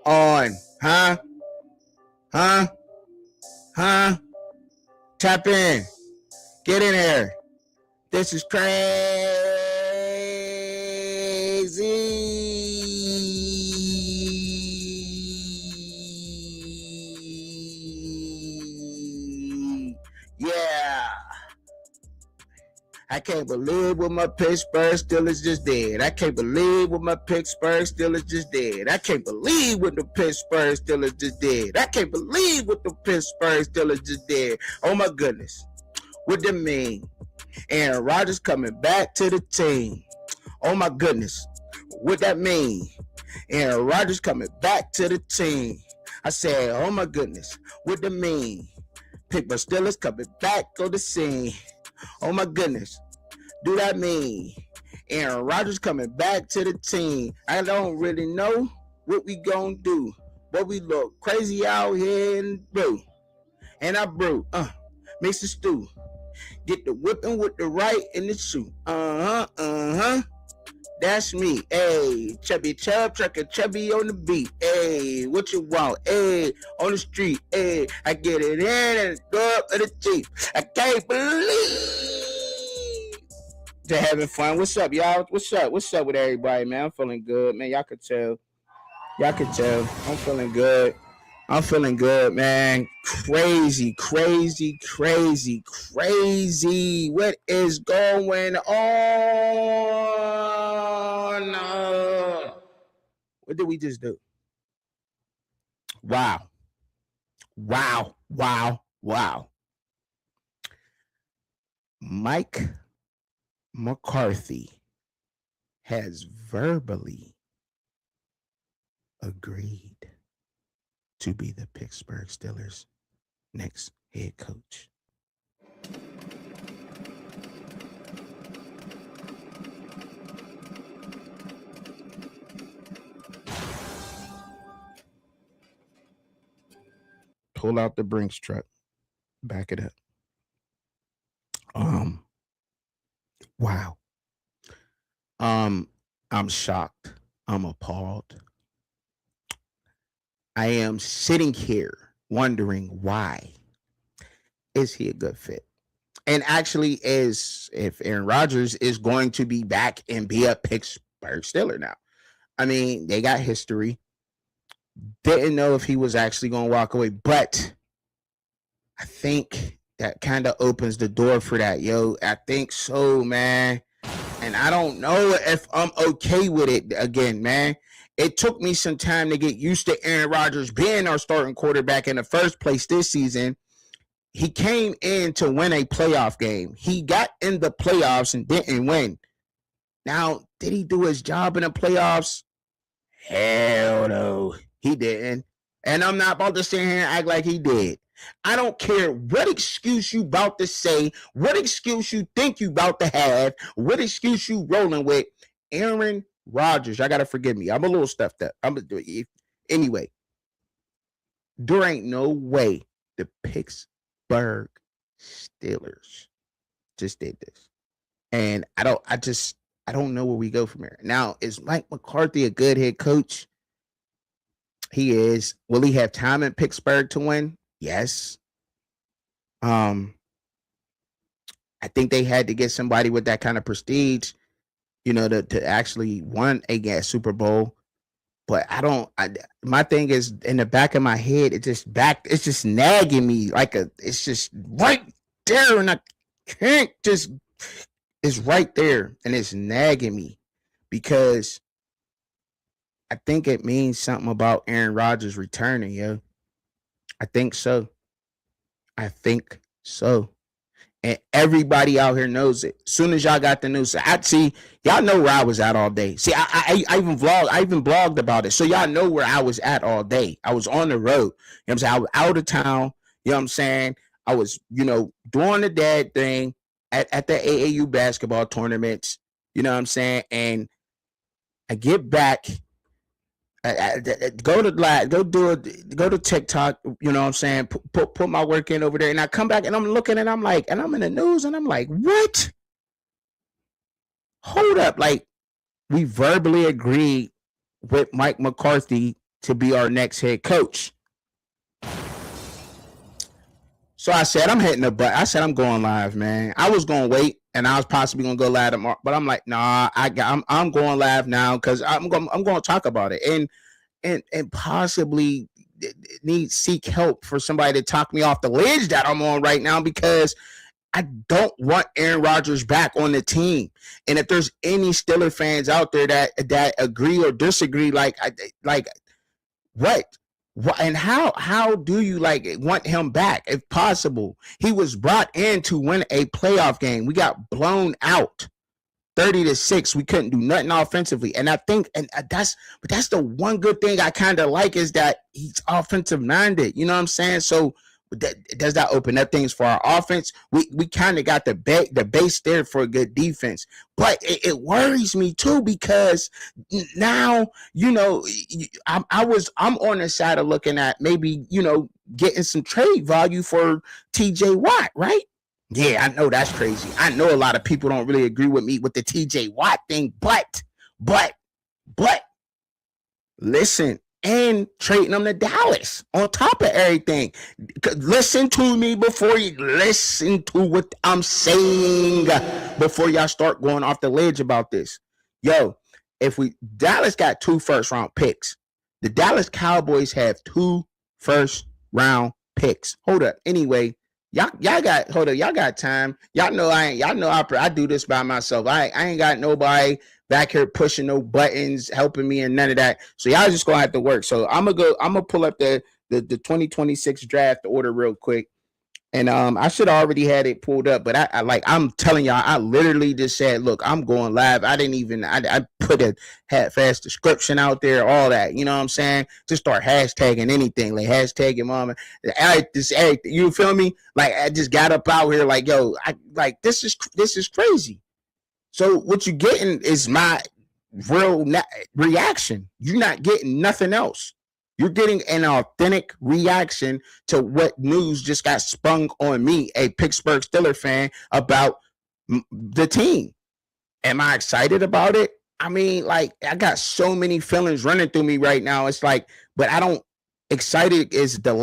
on. Huh? Huh? Huh? Tap in. Get in here. This is crazy. Yeah. I can't believe what my Pittsburgh Steelers just did. I can't believe what my Pittsburgh Steelers just did. I can't believe what the Pittsburgh Steelers just did. I can't believe what the Pittsburgh Steelers just did. Oh my goodness. What that mean? Aaron Rodgers coming back to the team. Oh my goodness. What that mean? Aaron Rodgers coming back to the team. I said, oh my goodness. What that mean? Pittsburgh Steelers coming back on the scene. Oh my goodness. Do that mean Aaron Rodgers coming back to the team? I don't really know what we gonna do, but we look crazy out here and brew. And I brew. Mix the stew. Get the whipping with the right and the shoe. That's me. Hey, Chubby Chub, Truckin Chubbzy on the beat. Hey, what you want? Hey, on the street. Hey, I get it in and go up to the Jeep. I can't believe they're having fun. What's up, y'all? What's up? What's up with everybody, man? I'm feeling good, man. Y'all could tell. I'm feeling good. I'm feeling good, man. Crazy. What is going on? What did we just do? Wow. Mike McCarthy has verbally agreed to be the Pittsburgh Steelers' next head coach. Pull out the Brinks truck. Back it up. Wow. I'm shocked. I'm appalled. I am sitting here wondering why is he a good fit? And actually, is if Aaron Rodgers is going to be back and be a Pittsburgh Steeler now. I mean, they got history. Didn't know if he was actually going to walk away, but I think that kind of opens the door for that, yo. I think so, man. And I don't know if I'm okay with it again, man. It took me some time to get used to Aaron Rodgers being our starting quarterback in the first place this season. He came in to win a playoff game. He got in the playoffs and didn't win. Now, did he do his job in the playoffs? Hell no, he didn't. And I'm not about to sit here and act like he did. I don't care what excuse you about to say, what excuse you think you about to have, what excuse you rolling with. Aaron Rodgers, y'all gotta forgive me. I'm a little stuffed up. Anyway. There ain't no way the Pittsburgh Steelers just did this. And I don't know where we go from here. Now, is Mike McCarthy a good head coach? He is. Will he have time in Pittsburgh to win? Yes. I think they had to get somebody with that kind of prestige, to actually win a Super Bowl. But my thing is in the back of my head, it's just nagging me it's just right there. And I can't it's right there and it's nagging me because I think it means something about Aaron Rodgers returning, yo. I think so. And everybody out here knows it. As soon as y'all got the news, y'all know where I was at all day. See, I even blogged about it. So y'all know where I was at all day. I was on the road. You know what I'm saying? I was out of town. You know what I'm saying? I was, doing the dad thing at the AAU basketball tournaments. You know what I'm saying? And I get back. Go to TikTok, you know what I'm saying? Put my work in over there, and I come back and I'm looking and I'm in the news and I'm like, what? Hold up, we verbally agreed with Mike McCarthy to be our next head coach. So I said, I'm hitting the button. I said, I'm going live, man. I was going to wait, and I was possibly going to go live tomorrow, but I'm like, nah, I'm going live now because I'm going to talk about it and possibly seek help for somebody to talk me off the ledge that I'm on right now, because I don't want Aaron Rodgers back on the team. And if there's any Steeler fans out there that agree or disagree, like what? And how do you want him back if possible? He was brought in to win a playoff game. We got blown out 30-6. We couldn't do nothing offensively. And I think that's the one good thing I kind of like, is that he's offensive minded. You know what I'm saying? So does that open up things for our offense? We kind of got the base there for a good defense, but it worries me too, because now, I'm on the side of looking at maybe, getting some trade value for TJ Watt, right? Yeah, I know that's crazy. I know a lot of people don't really agree with me with the TJ Watt thing, but listen, and trading them to Dallas on top of everything. Listen to me before you listen to what I'm saying before y'all start going off the ledge about this. Yo, Dallas got 2 first-round picks. The Dallas Cowboys have 2 first-round picks. Hold up. Anyway, y'all got time. Y'all know I do this by myself. I ain't got nobody back here pushing no buttons, helping me, and none of that. So y'all just gonna have to work. So I'm gonna pull up the 2026 draft order real quick. And I should have already had it pulled up, but I'm telling y'all, I literally just said, look, I'm going live. I didn't even I put a half-ass description out there, all that. You know what I'm saying? Just start hashtagging anything, like hashtag your mama. You feel me? Like, I just got up out here like, yo, this is crazy. So what you're getting is my real reaction. You're not getting nothing else. You're getting an authentic reaction to what news just got sprung on me, a Pittsburgh Steelers fan, about the team. Am I excited about it? I mean, I got so many feelings running through me right now. It's like, but I don't. Excited is the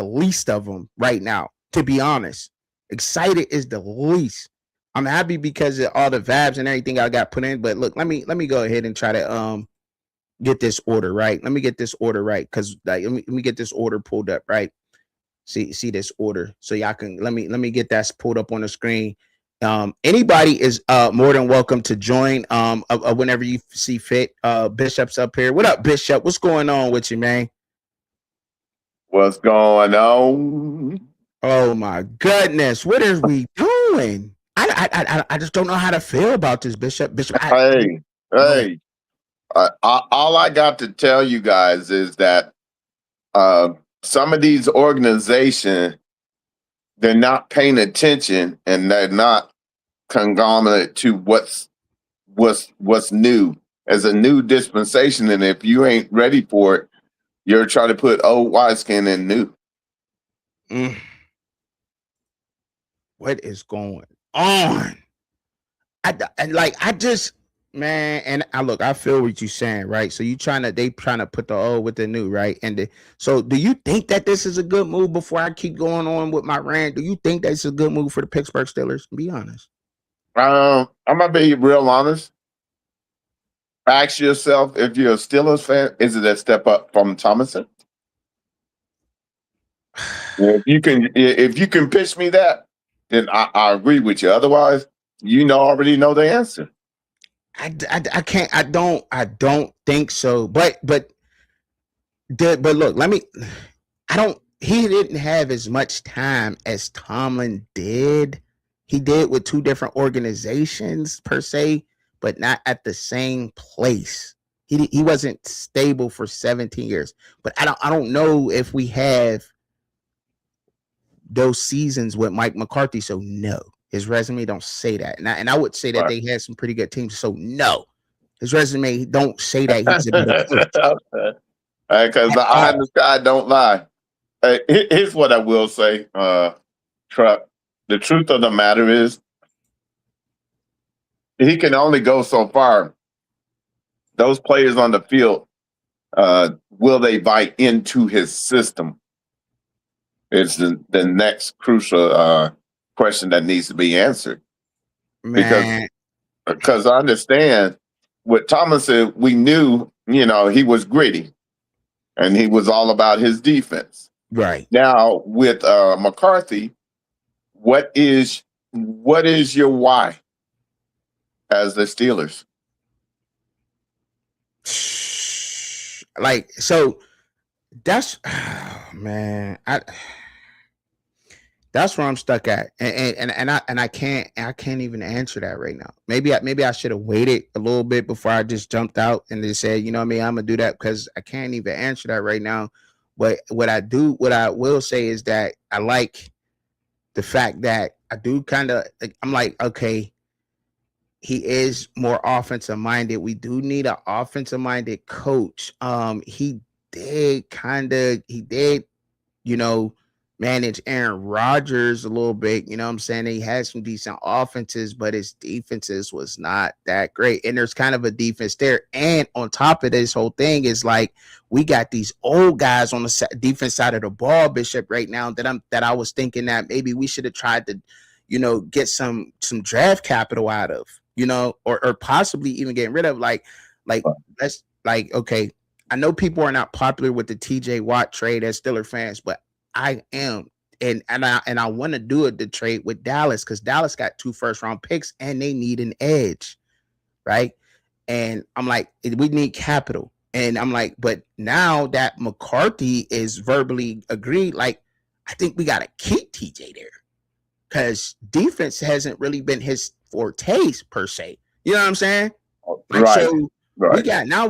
least of them right now, to be honest. Excited is the least. I'm happy because of all the vibes and everything I got put in. But look, let me go ahead and try to get this order right. Let me get this order right, because let me get this order pulled up, right? See this order, so y'all can let me get that pulled up on the screen. Anybody is more than welcome to join whenever you see fit. Bishop's up here. What up, Bishop? What's going on with you, man? What's going on? Oh my goodness, what are we doing? I just don't know how to feel about this, Bishop. Hey, all I got to tell you guys is that some of these organizations, they're not paying attention, and they're not conglomerate to what's new as a new dispensation. And if you ain't ready for it, you're trying to put old wineskin in new. What is going on? Man, and I feel what you're saying, right? So they trying to put the old with the new, right? And so do you think that this is a good move? Before I keep going on with my rant, do you think that's a good move for the Pittsburgh Steelers? Be honest. I'm gonna be real honest. Ask yourself, if you're a Steelers fan, is it a step up from Thomason? If you can pitch me that, then I agree with you. Otherwise, already know the answer. I can't. I don't think so. But look, he didn't have as much time as Tomlin did. He did with 2 different organizations per se, but not at the same place. He wasn't stable for 17 years. But I don't know if we have those seasons with Mike McCarthy. So no, his resume don't say that. And I would say that they had some pretty good teams. So no, his resume don't say that he's a better coach. Because the eye in the sky don't lie. Here's what I will say, Truck. The truth of the matter is, he can only go so far. Those players on the field, will they buy into his system? Is the next crucial question that needs to be answered. Because Man, because I understand with Thomas, we knew, he was gritty and he was all about his defense. right. Now with McCarthy, what is your why as the Steelers? Like, so that's man, that's where I'm stuck at, and I can't even answer that right now. Maybe I should have waited a little bit before I just jumped out and just said, you know what I mean, I'm gonna do that, because I can't even answer that right now. But what I will say is that I like the fact that I do kind of, I'm like, okay, he is more offensive minded. We do need an offensive minded coach. He did, you know, manage Aaron Rodgers a little bit. You know what I'm saying? He had some decent offenses, but his defenses was not that great. And there's kind of a defense there. And on top of this whole thing is like, we got these old guys on the defense side of the ball, Bishop, right now that I was thinking that maybe we should have tried to, get some draft capital out of, or possibly even getting rid of let's okay. I know people are not popular with the TJ Watt trade as Steeler fans, but I am. And I want to do the trade with Dallas, because Dallas got 2 first-round picks and they need an edge, right? And I'm like, we need capital. And I'm like, but now that McCarthy is verbally agreed, like, I think we got to keep TJ there, because defense hasn't really been his forte per se. You know what I'm saying? Like, Right. so Right.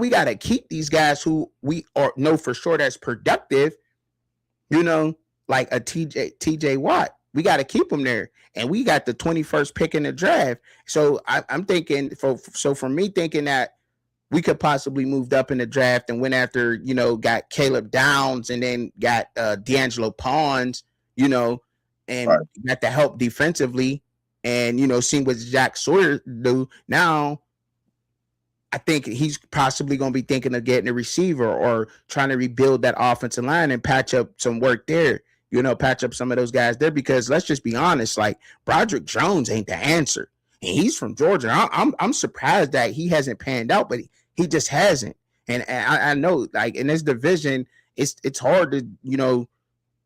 we got to keep these guys who we know for sure that's productive, like a TJ Watt. We got to keep him there. And we got the 21st pick in the draft. So I'm thinking, for me thinking that we could possibly moved up in the draft and went after, got Caleb Downs and then got D'Angelo Pons, and Right. got to help defensively, and, seeing what Jack Sawyer do now. I think he's possibly going to be thinking of getting a receiver or trying to rebuild that offensive line and patch up some work there, patch up some of those guys there, because let's just be honest, like, Broderick Jones ain't the answer. And he's from Georgia. I'm surprised that he hasn't panned out, but he just hasn't. And I know, like, in this division, it's hard to,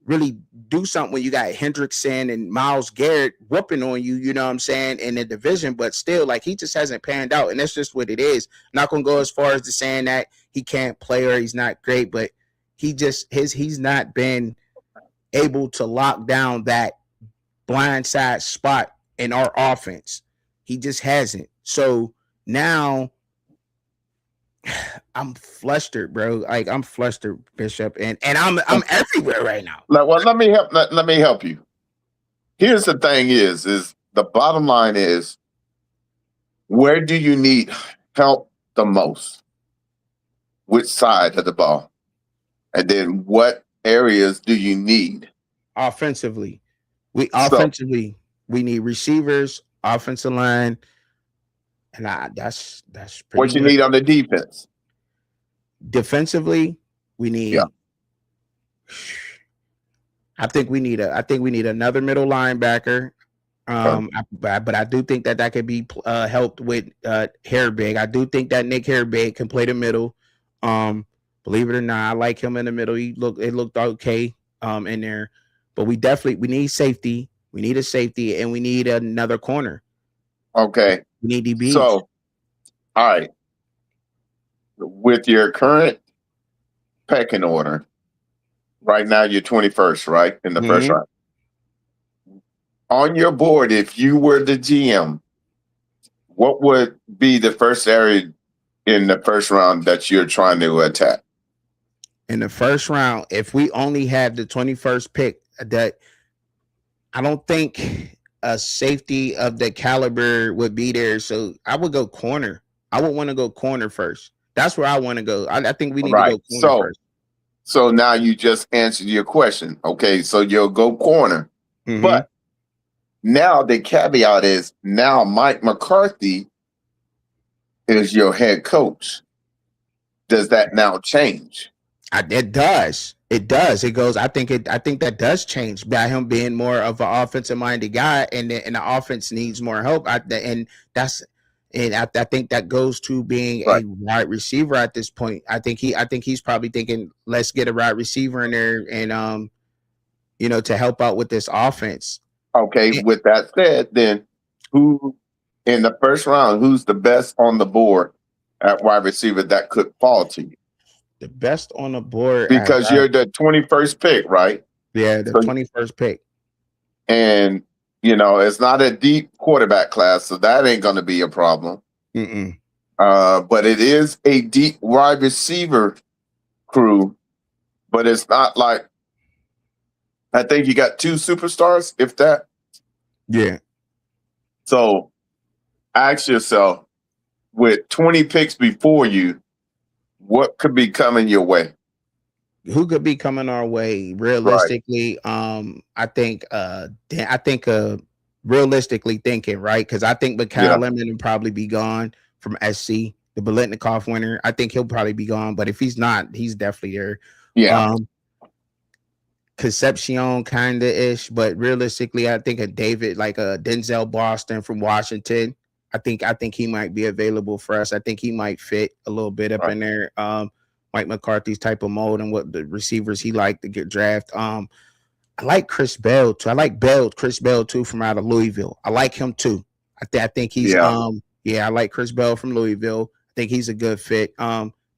really do something when you got Hendrickson and Myles Garrett whooping on you, you know what I'm saying, in the division. But still, like, he just hasn't panned out, and that's just what it is. Not gonna go as far as to saying that he can't play or he's not great, but he's not been able to lock down that blindside spot in our offense. He just hasn't. So now I'm flustered, bro. Like, I'm flustered, Bishop, and I'm everywhere right now. Well, let me help you. Here's the thing: is the bottom line is, where do you need help the most? Which side of the ball? And then what areas do you need? Offensively, we need receivers, offensive line, and that's pretty What you much. need on the defense? Defensively, we need. Yeah. I think we need another middle linebacker. But I do think that could be helped with Hairbig. I do think that Nick Hairbig can play the middle. Believe it or not, I like him in the middle. It looked okay in there. But we need safety. We need a safety, and we need another corner. Okay. We need DBs. So, all right. With your current pecking order, right now you're 21st, right? In the first round. On your board, if you were the GM, what would be the first area in the first round that you're trying to attack? In the first round, if we only have the 21st pick, that I don't think a safety of the caliber would be there. So I would go corner. I would want to go corner first. That's where I want to go. I think we need to go corner first. So now you just answered your question. Okay, so you'll go corner. Mm-hmm. But now the caveat is, now Mike McCarthy is your head coach. Does that now change? It does. It does. It goes. I think that does change by him being more of an offensive minded guy, and the offense needs more help. And that's and I think that goes to being Right. a wide receiver at this point. I think he's probably thinking, let's get a wide receiver in there, and to help out with this offense. Okay. And With that said, then who in the first round, who's the best on the board at wide receiver that could fall to you? the best on the board at Because you're the 21st pick, right? yeah, the So, 21st pick. and it's not a deep quarterback class, so that ain't going to be a problem. Mm-mm. But it is a deep wide receiver crew, but it's not like I think you got two superstars, if that. Yeah. So ask yourself, with 20 picks before you, what could be coming your way? Who could be coming our way Right. realistically? I think realistically thinking, right? Because I think Mikhail Yeah. Lemon will probably be gone from SC, the Biletnikoff winner. I think he'll probably be gone, but if he's not, he's definitely there. Yeah. Um, Concepcion kind of ish, but realistically, I think a David like a Denzel Boston from Washington. I think he might be available for us. I think he might fit a little bit up Right. in there. Mike McCarthy's type of mold and what the receivers he like to get draft. I like Chris Bell too. I like Chris Bell too from out of Louisville. I like him too. I think he's Yeah. yeah, I like Chris Bell from Louisville. I think he's a good fit.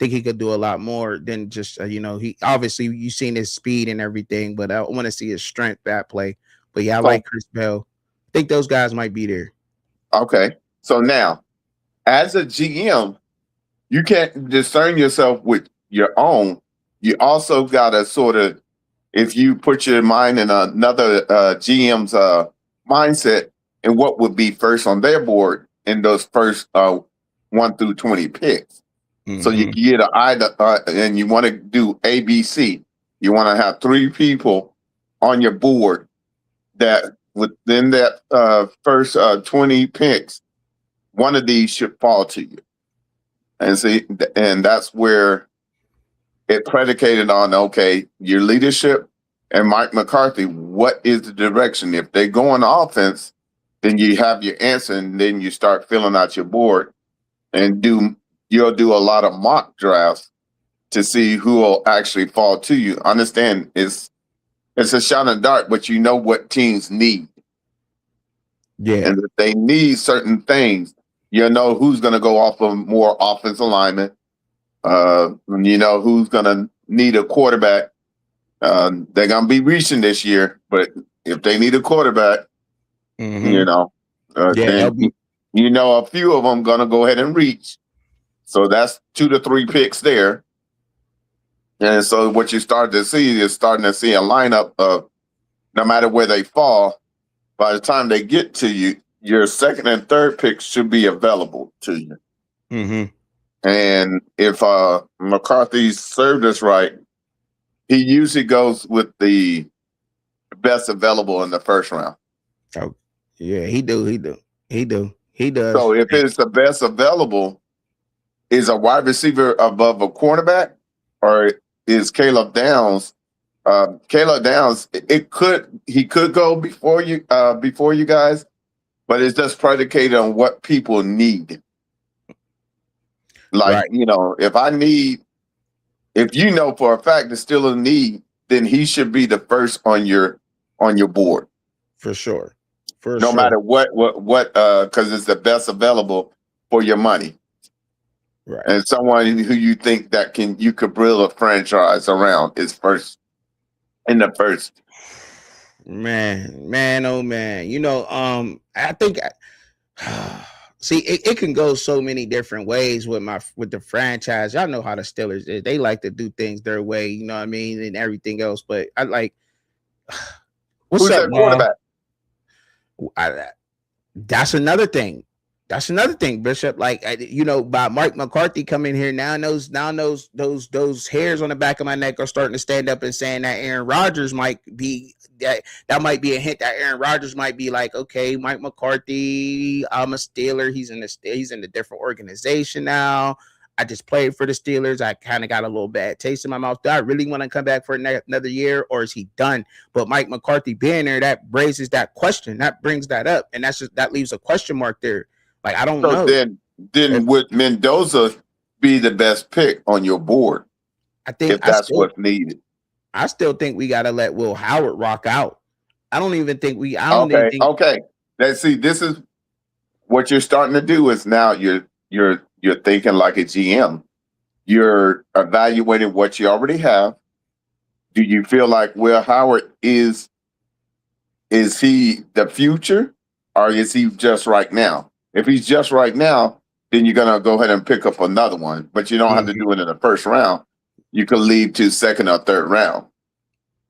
Think he could do a lot more than just he obviously you've seen his speed and everything, but I want to see his strength that play. But yeah, I So, like Chris Bell. I think those guys might be there. okay. So now, as a GM, you can't discern yourself with your own. You also got to sort of, if you put your mind in another GM's mindset and what would be first on their board in those first 1 through 20 picks. So you Mm-hmm. get an either, and you want to do ABC. You want to have 3 people on your board that within that first 20 picks, one of these should fall to you. And see, and that's where it predicated on, okay, your leadership and Mike McCarthy, what is the direction? If they go on offense, then you have your answer, and then you start filling out your board and you'll do a lot of mock drafts to see who will actually fall to you. Understand, it's a shot in the dark, but you know what teams need. Yeah. And if they need certain things, you know who's going to go off of more offensive alignment. You know who's going to need a quarterback. They're going to be reaching this year, but if they need a quarterback, Mm-hmm. Yeah, then they'll be a few of them going to go ahead and reach. So that's 2 to 3 picks there. And so what you start to see is starting to see a lineup of no matter where they fall, by the time they get to you, your second and third picks should be available to you. mm-hmm. And if McCarthy served us right, he usually goes with the best available in the first round. Oh, yeah, he does. So if it's the best available, is a wide receiver above a cornerback, or is Caleb Downs? Caleb Downs, he could go before you guys, but it's just predicated on what people need. Like, Right. if you know for a fact there's still a need, then he should be the first on your board. For sure. For No sure. matter what, because it's the best available for your money. Right. And someone who you think that you could build a franchise around is first in the first. Man, oh man. I think see it can go so many different ways with the franchise. Y'all know how the Steelers is. They like to do things their way, you know what I mean, and everything else. But I like what's Who's up, that Mom? quarterback? That's another thing. That's another thing, Bishop. Like by Mike McCarthy coming here now, those hairs on the back of my neck are starting to stand up and saying that Aaron Rodgers might be that might be a hint that Aaron Rodgers might be like, okay, Mike McCarthy, I'm a Steeler. He's in a different organization now. I just played for the Steelers. I kind of got a little bad taste in my mouth. Do I really want to come back for another year, or is he done? But Mike McCarthy being there, that raises that question. That brings that up, and that leaves a question mark there. Like, I don't So know. then would Mendoza be the best pick on your board I think if that's what's needed? I still think we got to let Will Howard rock out. I don't even think. Okay. Let's see. This is what you're starting to do. Is now you're thinking like a GM. You're evaluating what you already have. Do you feel like Will Howard is he the future, or is he just right now? If he's just right now, then you're gonna go ahead and pick up another one, but you don't have to do it in the first round. You could leave to second or third round.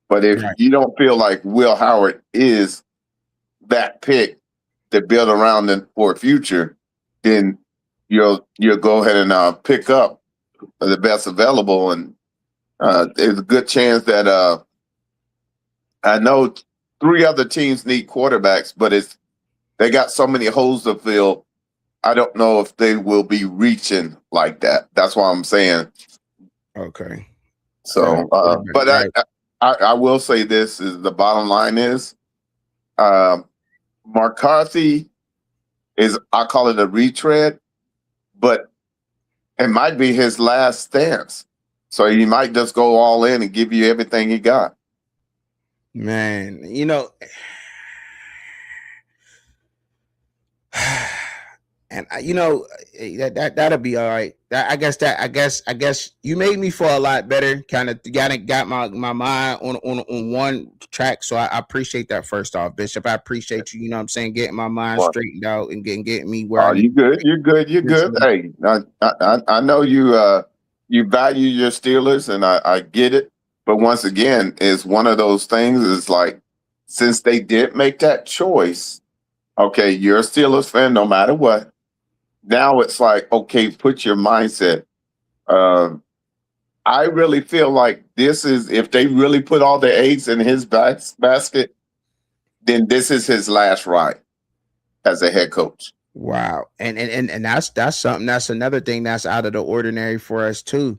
But if Right. you don't feel like Will Howard is that pick to build around for a future, then you'll go ahead and pick up the best available. And there's a good chance that I know 3 other teams need quarterbacks, but they got so many holes to fill. I don't know if they will be reaching like that. That's why I'm saying. Okay. So, but I will say this is the bottom line is McCarthy is, I call it a retread, but it might be his last stance. So he might just go all in and give you everything he got. Man, and that'll be all right. I guess you made me feel a lot better. Kind of got my mind on one track. So I appreciate that. First off, Bishop, I appreciate you. You know what I'm saying, getting my mind straightened out and getting me where I need. You good? You're good. You're good. Hey, I know you value your Steelers, and I get it. But once again, it's one of those things. Is like, since they did make that choice, okay, you're a Steelers fan no matter what. Now it's like, okay, put your mindset. I really feel like this is, if they really put all the eggs in his basket, then this is his last ride as a head coach. Wow, and that's something. That's another thing that's out of the ordinary for us too.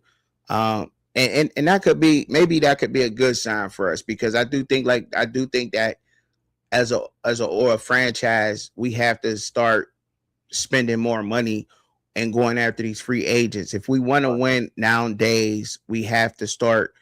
And that could be, maybe that could be a good sign for us, because I do think that as a franchise, we have to start spending more money and going after these free agents. If we want to win nowadays, we have to start.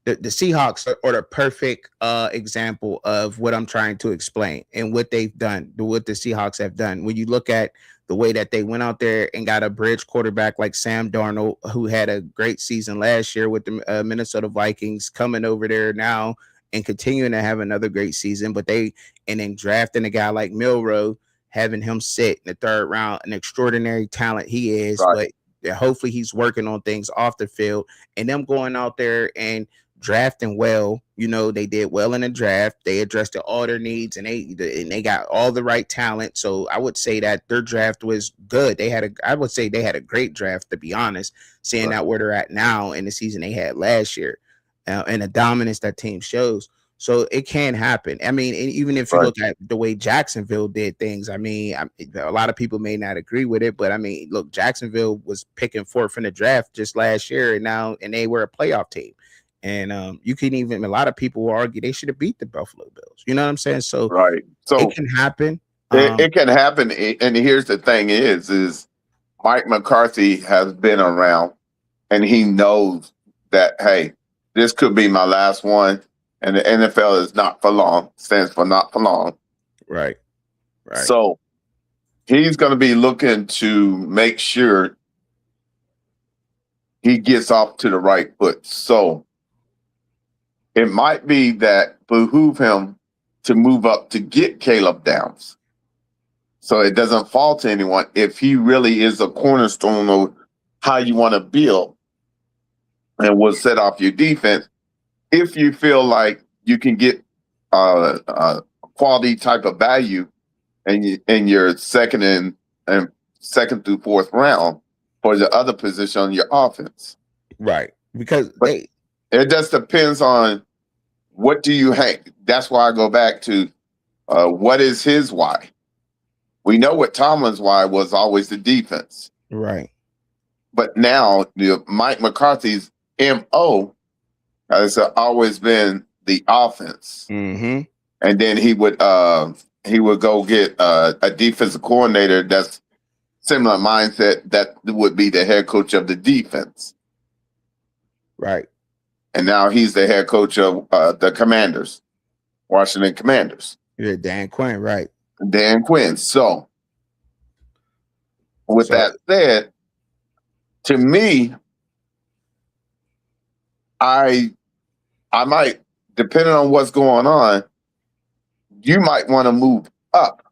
The Seahawks are the perfect example of what I'm trying to explain and what they've done, what the Seahawks have done. When you look at the way that they went out there and got a bridge quarterback like Sam Darnold, who had a great season last year with the Minnesota Vikings, coming over there now and continuing to have another great season, and then drafting a guy like Milroe, having him sit in the 3rd round, an extraordinary talent he is, Right. but hopefully he's working on things off the field, and them going out there and drafting well. They did well in the draft. They addressed all their needs, and they got all the right talent. So I would say that their draft was good. I would say they had a great draft, to be honest, seeing out where they're at now in the season they had last year, and the dominance that team shows. So it can happen. I mean, even if you look at the way Jacksonville did things, I mean, a lot of people may not agree with it, but I mean, look, Jacksonville was picking 4th in the draft just last year, and they were a playoff team. And you can even, a lot of people will argue they should have beat the Buffalo Bills. You know what I'm saying? So it can happen. It can happen. And here's the thing is Mike McCarthy has been around, and he knows that, hey, this could be my last one. And the NFL is not for long, stands for not for long. Right. So he's going to be looking to make sure he gets off to the right foot. So it might be that behoove him to move up to get Caleb Downs, so it doesn't fall to anyone if he really is a cornerstone of how you want to build and will set off your defense. If you feel like you can get a quality type of value in your second and second through 4th round for the other position on your offense. Right. Because it just depends on what do you hang. That's why I go back to what is his why. We know what Tomlin's why was always the defense. Right. but now Mike McCarthy's MO has always been the offense, Mm-hmm. and then he would go get a defensive coordinator that's similar mindset that would be the head coach of the defense. Right. And now he's the head coach of the Commanders, Washington Commanders. Yeah, Dan Quinn, right. Dan Quinn. So with So that said, to me, I might, depending on what's going on, you might want to move up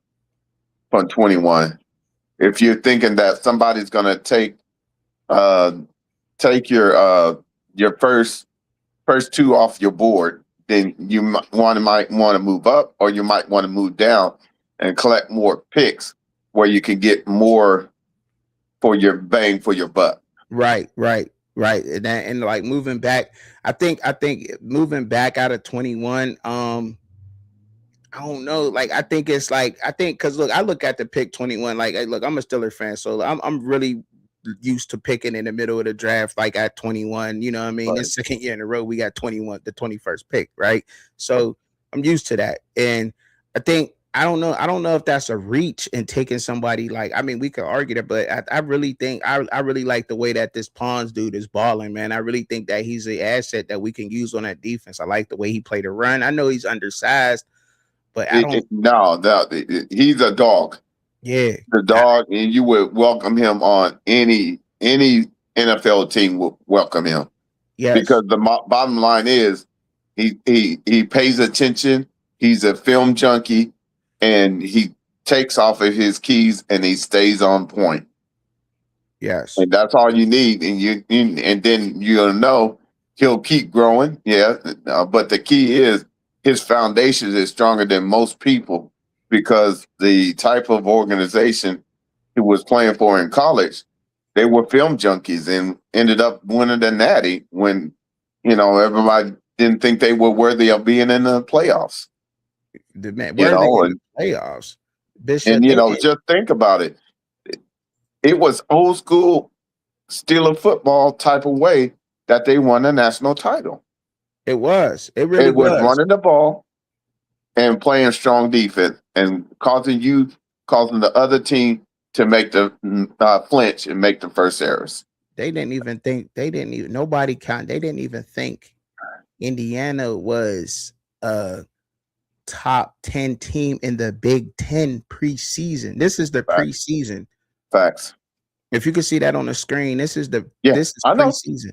from 21 if you're thinking that somebody's going to take your first two off your board. Then you might want to move up, or you might want to move down and collect more picks where you can get more for your bang for your buck. Right. And like moving back, I think moving back out of 21, I don't know. Like, I think because look, I look at the pick 21. Like, look, I'm a Steelers fan, so I'm really used to picking in the middle of the draft, like at 21. You know what I mean? Right. This second year in a row, we got 21, the 21st pick, right? So I'm used to that, and I don't know if that's a reach in taking somebody like. I mean, we could argue that, but I really think I really like the way that this Pons dude is balling, man. I really think that he's an asset that we can use on that defense. I like the way he played a run. I know he's undersized. But I don't. No, he's a dog. Yeah, The dog, and you would welcome him on any NFL team would welcome him. Yes. Because the bottom line is he pays attention. He's a film junkie, and he takes off of his keys and he stays on point. Yes. And that's all you need, and then you'll know he'll keep growing. Yeah, but the key is his foundation is stronger than most people, because the type of organization he was playing for in college, they were film junkies and ended up winning the Natty when, everybody didn't think they were worthy of being in the playoffs. Where they in the playoffs? Bishop, and just think about it. It was old school Steeler football type of way that they won the national title. It was. It really was. Running the ball and playing strong defense and causing the other team to make the flinch and make the first errors. They didn't even think. They didn't even think Indiana was a top 10 team in the Big Ten preseason. This is the preseason. Facts. If you can see that on the screen, this is preseason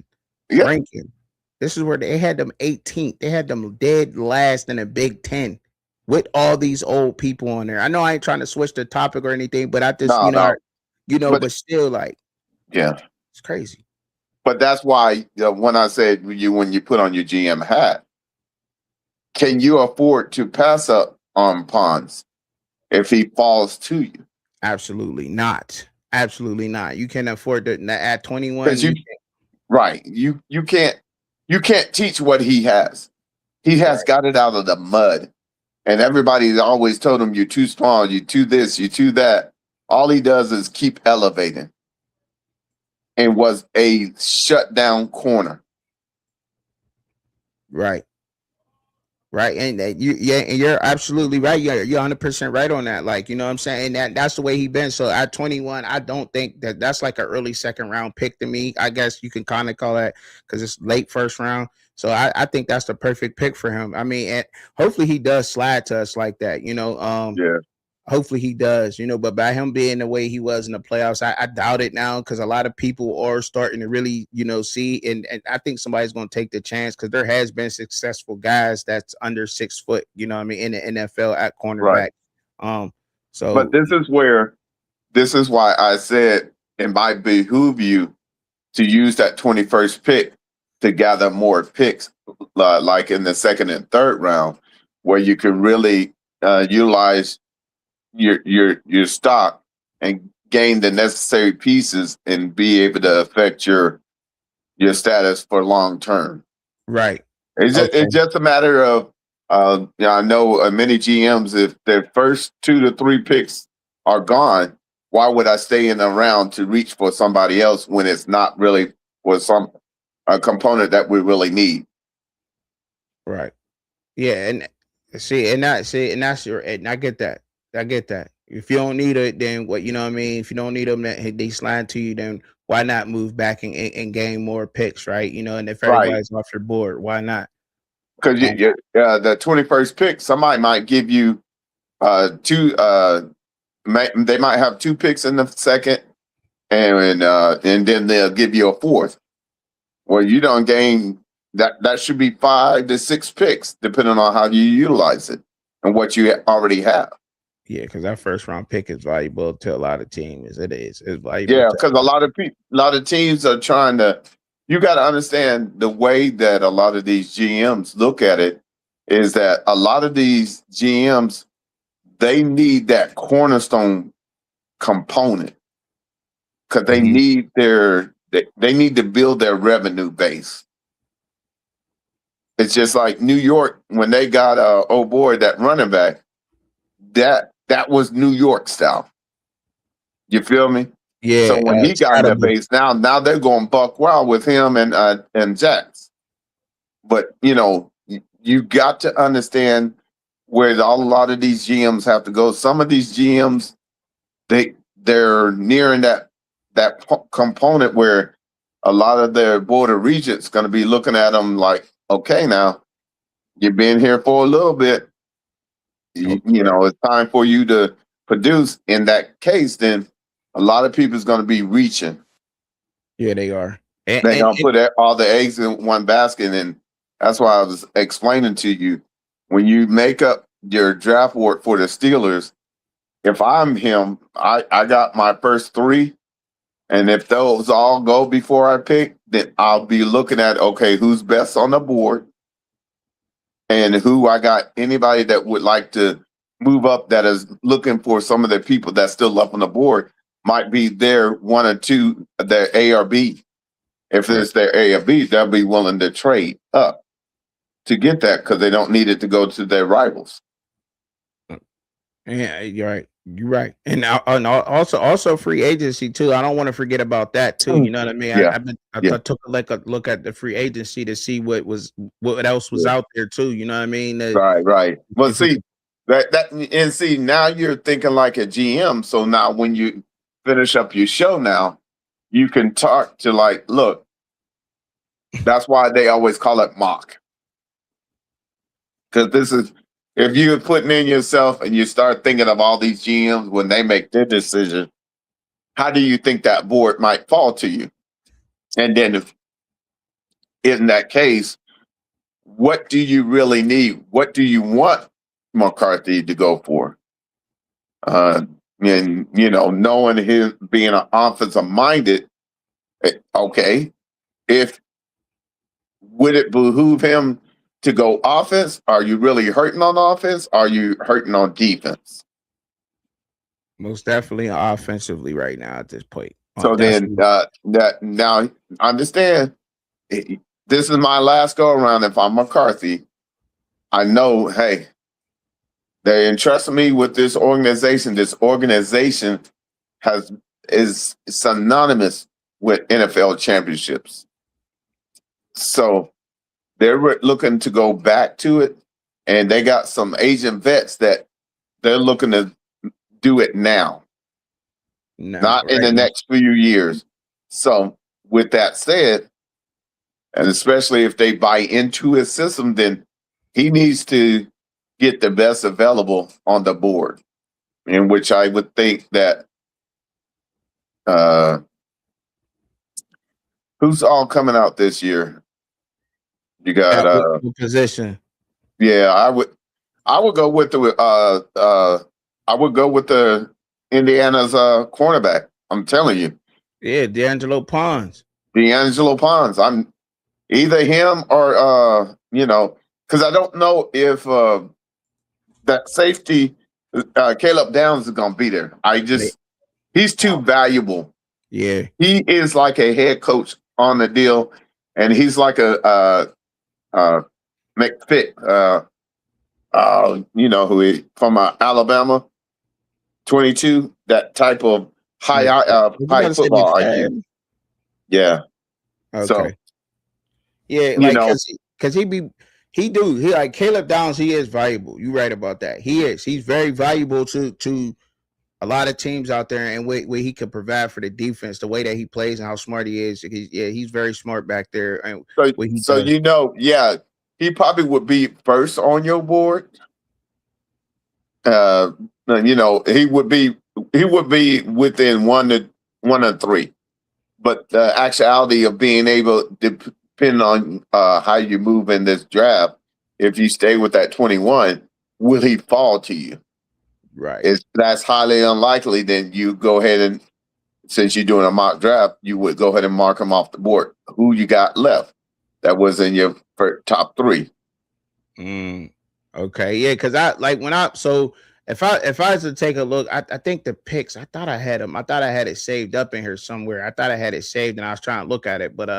ranking. This is where they had them 18th. They had them dead last in the Big Ten with all these old people on there. I know I ain't trying to switch the topic or anything, but I just, but still, like, it's crazy. But that's why when I said when you put on your GM hat, can you afford to pass up on Pons if he falls to you? Absolutely not. Absolutely not. You can't afford to at 21. You can't teach what he has. He has got it out of the mud. And everybody always told him, you're too small, you're too this, you're too that. All he does is keep elevating. And was a shutdown corner. Right. And you're absolutely right. You're 100% right on that. Like, you know what I'm saying? And that's the way he been. So at 21, I don't think that's like an early second round pick to me. I guess you can kind of call that, because it's late first round. So I think that's the perfect pick for him. I mean, and hopefully he does slide to us like that, Hopefully he does, but by him being the way he was in the playoffs, I doubt it now, because a lot of people are starting to really, see, and I think somebody's going to take the chance, because there has been successful guys that's under 6 foot, in the NFL at cornerback. Right. But this is why I said it might behoove you to use that 21st pick to gather more picks, like in the second and third round, where you can really utilize your stock and gain the necessary pieces and be able to affect your status for long term. Right. It's just a matter of I know many GMs, if their first 2 to 3 picks are gone, why would I stay in around to reach for somebody else when it's not really for some a component that we really need? Right. Yeah, and that's your, and I get that. I get that. If you don't need it, then what, you know what I mean? If you don't need them, that they slide to you, then why not move back and gain more picks, right? You know, and if Right. everybody's off your board, why not? Because Um, the 21st pick, somebody might give you two. They might have two picks in the second, and then they'll give you a fourth. Well, you don't gain that. That should be 5 to 6 picks, depending on how you utilize it and what you already have. yeah, because that first round pick is valuable to a lot of teams. It is. It's valuable Yeah, to because a lot of teams are trying to. You got to understand the way that a lot of these GMs look at it is that a lot of these GMs, they need that cornerstone component because they Mhm. need they need to build their revenue base. It's just like New York when they got oh boy, that running back. That was New York style. You feel me? So Yeah, when he got in their Scatterbo. base, now they're going buck wild with him and Jax. But you got to understand where a lot of these GMs have to go. Some of these GMs they're nearing that component where a lot of their board of regents going to be looking at them like, okay, now you've been here for a little bit. Okay. It's time for you to produce. In that case, then a lot of people is going to be reaching. Yeah, they are. And, They're and, going to and put all the eggs in one basket. And that's why I was explaining to you when you make up your draft board for the Steelers, if I'm him, I got my first three. And if those all go before I pick, then I'll be looking at, okay, who's best on the board and who I got anybody that would like to move up that is looking for some of the people that's still up on the board might be their one or two, their A or B. If right. it's their A or B, they'll be willing to trade up to get that because they don't need it to go to their rivals. Yeah, you're right. You're right. And also free agency too. I don't want to forget about that too. You know what I mean? Yeah, yeah, Took a look at the free agency to see what else was yeah. out there too. You know what I mean? Right, right. Well, If you see could, see now you're thinking like a GM. So now when you finish up your show, now you can talk to like, look, that's why they always call it mock because this is if you're putting in yourself and you start thinking of all these GMs when they make their decision, how do you think that board might fall to you? And then if in that case, what do you really need? What do you want McCarthy to go for? And knowing his being an offensive minded, okay, if would it behoove him to go offense? Are you really hurting on offense? Are you hurting on defense? most definitely offensively right now at this point. So That's then that now understand this is my last go around. If I'm McCarthy, I know, hey, they entrusted me with this organization. This organization is synonymous with NFL championships. So they're looking to go back to it, and they got some Asian vets that they're looking to do it now, no not in right the now. next few years. So with that said, and especially if they buy into his system, then he needs to get the best available on the board, in which I would think that uh, who's all coming out this year? You got At what position? yeah, I would go with I would go with the Indiana's cornerback. I'm telling you, Yeah, D'Angelo Pons. D'Angelo Pons. I'm either him or because I don't know if that safety Caleb Downs is gonna be there. He's too valuable. Yeah, He is like a head coach on the deal, and he's like a McFit. You know who he from Alabama, 22. That type of high Mid. Did you high about to say football IQ. McFadden? Yeah. So Okay. Yeah, you like know, cause he like Caleb Downs, he is valuable. You right about that. He is. He's very valuable to a lot of teams out there, and where he could provide for the defense, the way that he plays and how smart he is. He's very smart back there, and what he so does. you know, yeah, he probably would be first on your board. Uh, you know, he would be within one to three. But the actuality of being able, depending on how you move in this draft, if you stay with that 21, will he fall to you? Right. If that's highly unlikely, then you go ahead and, since you're doing a mock draft, you would go ahead and mark him off the board. Who you got left that was in your top three? Okay, yeah, because I like when I so if I was to take a look, I think the picks, I thought I had them. I thought I had it saved up in here somewhere. I thought I had it saved and I was trying to look at it, but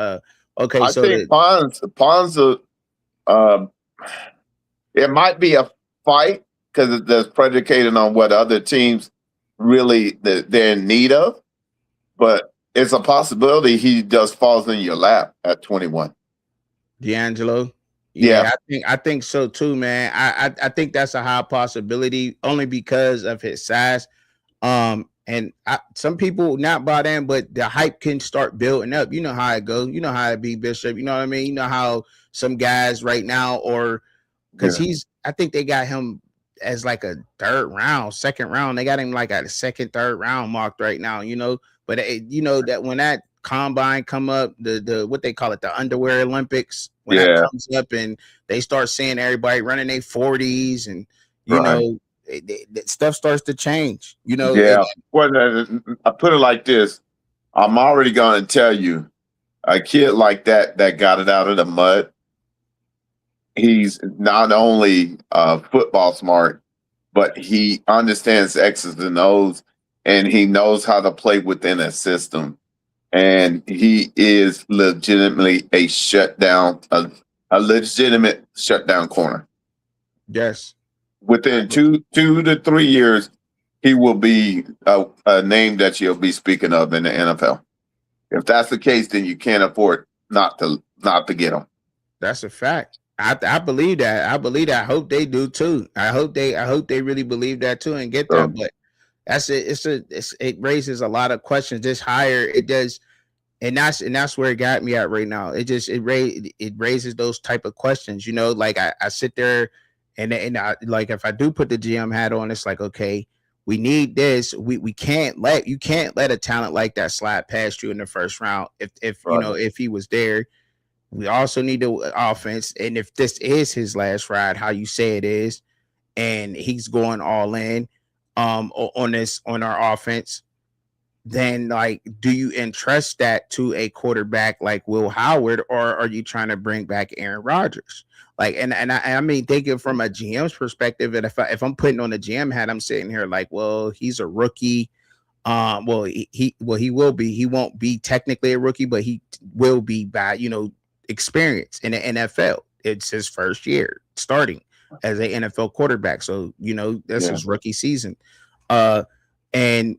okay, I so think the Pons, um, it might be a fight because it's predicated on what other teams really they're in need of, but it's a possibility he just falls in your lap at 21. D'Angelo. Yeah, Yeah, I think so too, man. I think that's a high possibility only because of his size. And some people not bought in, but the hype can start building up. You know how it goes. You know how it be, Bishop. You know what I mean. You know how some guys right now, or because yeah, I think they got him as like a third round, second round. They got him like at a second, third round marked right now. But you know that when that combine come up, the what they call it, the underwear Olympics, when that yeah, comes up and they start seeing everybody running their 40s and you right. know stuff starts to change. Yeah. Well, I put it like this: I'm already going to tell you, a kid like that got it out of the mud. He's not only football smart, but he understands X's and O's, and he knows how to play within a system. And he is legitimately a legitimate shutdown corner. Yes. Within 2 to 3 years, he will be a name that you'll be speaking of in the NFL. If that's the case, then you can't afford not to get him. That's a fact. I believe that. I believe that. I hope they do too. I hope they really believe that too and get So, that. But that's it raises a lot of questions. This hire it does, and that's where it got me at right now. It raises those type of questions. Like I sit there and I, like if I do put the GM hat on, it's like, okay, we need this. We can't let a talent like that slide past you in the first round. right. If he was there, we also need the offense. And if this is his last ride, how you say it is, and he's going all in on our offense, then like do you entrust that to a quarterback like Will Howard, or are you trying to bring back Aaron Rodgers? Like, I mean, thinking from a GM's perspective, and if I'm putting on the GM hat, I'm sitting here like, well, he's a rookie. Well, he will be. He won't be technically a rookie, but he will be by experience in the NFL. It's his first year starting as an NFL quarterback, so that's Yeah. his rookie season. And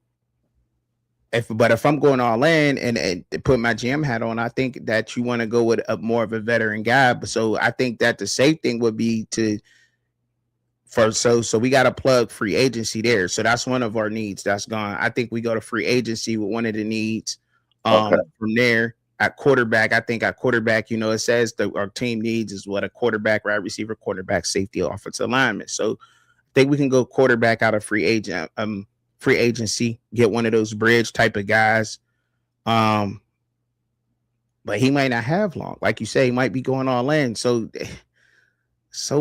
if I'm going all in and put my GM hat on, I think that you want to go with a more of a veteran guy. But so I think that the safe thing would be so we got to plug free agency there. So that's one of our needs that's gone. I think we go to free agency with one of the needs. Okay. From there at quarterback, I think at quarterback, it says that our team needs is what a quarterback, wide receiver, quarterback, safety, offensive lineman. So I think we can go quarterback out of free agency, get one of those bridge type of guys. But he might not have long. Like you say, he might be going all in. So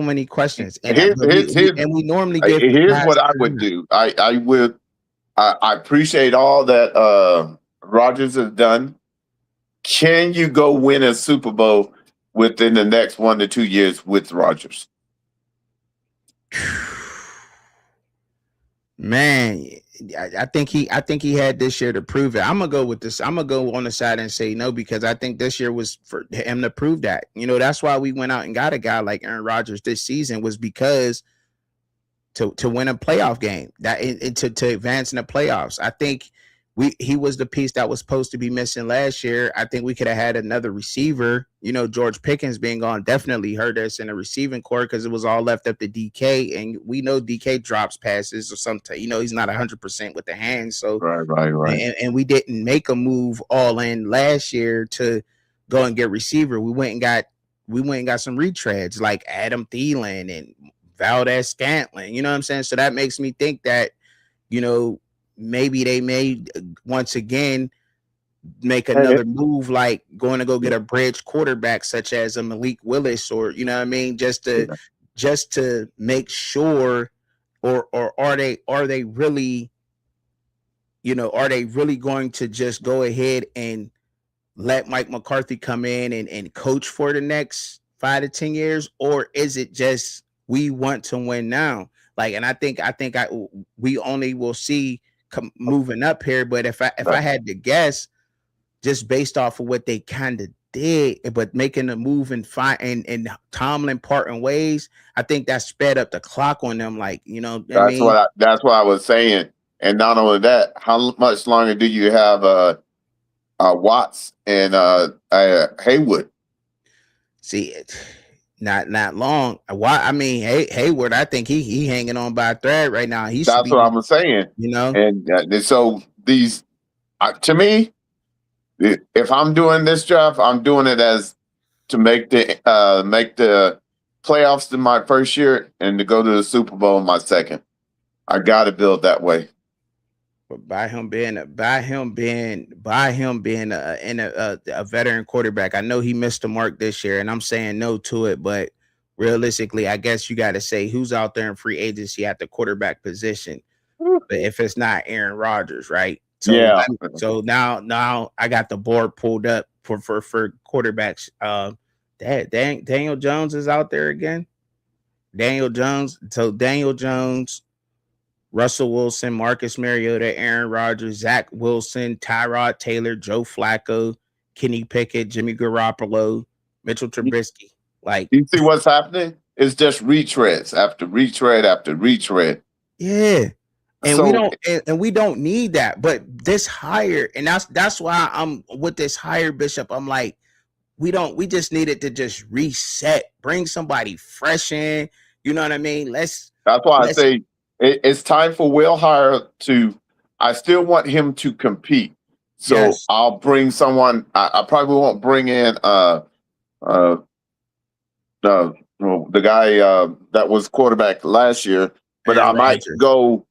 many questions. And Here's, here's, here's, we normally give here's guys what I would do. I appreciate all that Rogers has done. Can you go win a Super Bowl within the next 1 to 2 years with Rogers? Man, I think he had this year to prove it. I'm gonna go with this. I'm gonna go on the side and say no, because I think this year was for him to prove that. That's why we went out and got a guy like Aaron Rodgers this season, was because to win a playoff game, that to advance in the playoffs. I think he was the piece that was supposed to be missing last year. I think we could have had another receiver. George Pickens being gone definitely hurt us in the receiving core because it was all left up to DK, and we know DK drops passes or something. He's not 100% with the hands, so Right. and we didn't make a move all in last year to go and get receiver. We went and got some retreads like Adam Thielen and Valdez Scantling. You know what I'm saying? So that makes me think that maybe they may once again make another move, like going to go get a bridge quarterback such as a Malik Willis, or you know what I mean, just to make sure, or are they really going to just go ahead and let Mike McCarthy come in and coach for the next 5 to 10 years, or is it just we want to win now? Like, and I think we only will see moving up here. But if I had to guess, just based off of what they kind of did, but making a move and Tomlin parting ways, I think that sped up the clock on them. Like, That's what I was saying. And not only that, how much longer do you have Watts and Haywood? See it. Not long. I mean, Hayward, I think he hanging on by a thread right now. That's what I'm saying. And so these, to me, if I'm doing this draft, I'm doing it as to make the playoffs in my first year and to go to the Super Bowl in my second. I got to build that way. But by him being a veteran quarterback, I know he missed the mark this year, and I'm saying no to it. But realistically, I guess you got to say who's out there in free agency at the quarterback position. But if it's not Aaron Rodgers, right? So yeah. So now I got the board pulled up for quarterbacks. Daniel Jones is out there again. Daniel Jones. So Daniel Jones, Russell Wilson, Marcus Mariota, Aaron Rodgers, Zach Wilson, Tyrod Taylor, Joe Flacco, Kenny Pickett, Jimmy Garoppolo, Mitchell Trubisky. Like, you see what's happening? It's just retreads after retread after retread. Yeah. And we don't need that. But this hire, and that's why I'm with this hire, Bishop. I'm like, we just needed to just reset, bring somebody fresh in. You know what I mean? That's why I say it's time for Will Hire to. I still want him to compete. So yes. I'll bring someone. I probably won't bring in the guy that was quarterback last year, but Aaron Rodgers.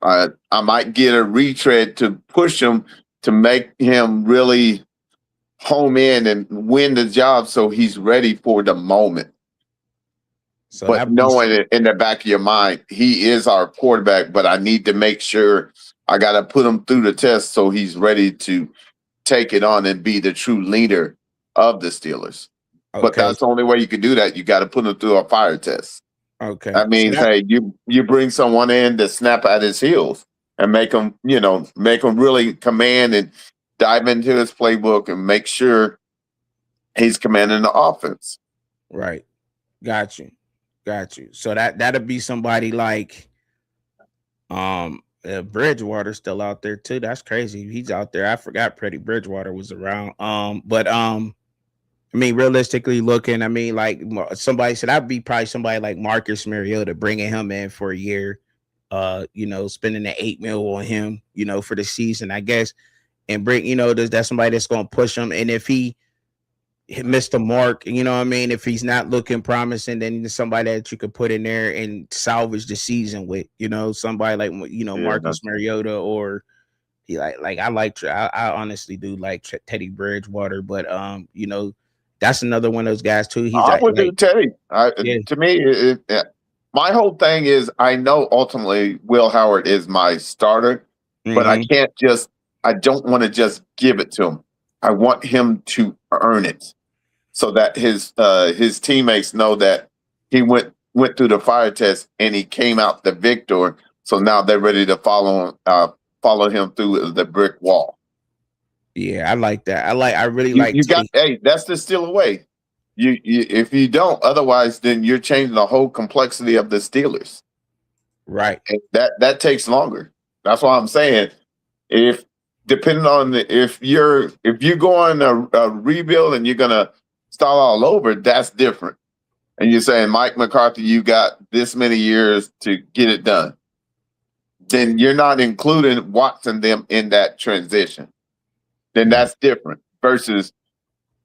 I might get a retread to push him to make him really home in and win the job, so he's ready for the moment. So but knowing it in the back of your mind, he is our quarterback, but I need to make sure I got to put him through the test so he's ready to take it on and be the true leader of the Steelers. Okay. But that's the only way you can do that. You got to put him through a fire test. Okay. That means, hey, you bring someone in to snap at his heels and make him really command and dive into his playbook and make sure he's commanding the offense. Right. Got you. So that'd be somebody like Bridgewater still out there too. That's crazy. He's out there. I forgot Freddie Bridgewater was around. But I mean, realistically looking, I mean, like somebody said, I'd be probably somebody like Marcus Mariota, bringing him in for a year, spending the $8 million on him, for the season, I guess, and bring, that's somebody that's going to push him. And if he missed the mark, you know what I mean? If he's not looking promising, then somebody that you could put in there and salvage the season with, somebody like, Marcus Mariota, or he I honestly do like Teddy Bridgewater, but that's another one of those guys too. I would do Teddy. To me, my whole thing is I know ultimately Will Howard is my starter, but I don't want to just give it to him. I want him to earn it so that his teammates know that he went through the fire test and he came out the victor. So now they're ready to follow him through the brick wall. Yeah, I like that. I really like. That's the steal away. You if you don't, otherwise, then you're changing the whole complexity of the Steelers. Right. And that takes longer. That's why I'm saying if depending on if you're going a rebuild and you're gonna start all over, that's different. And you're saying Mike McCarthy, you got this many years to get it done. Then you're not including Watson them in that transition. Then that's different. Versus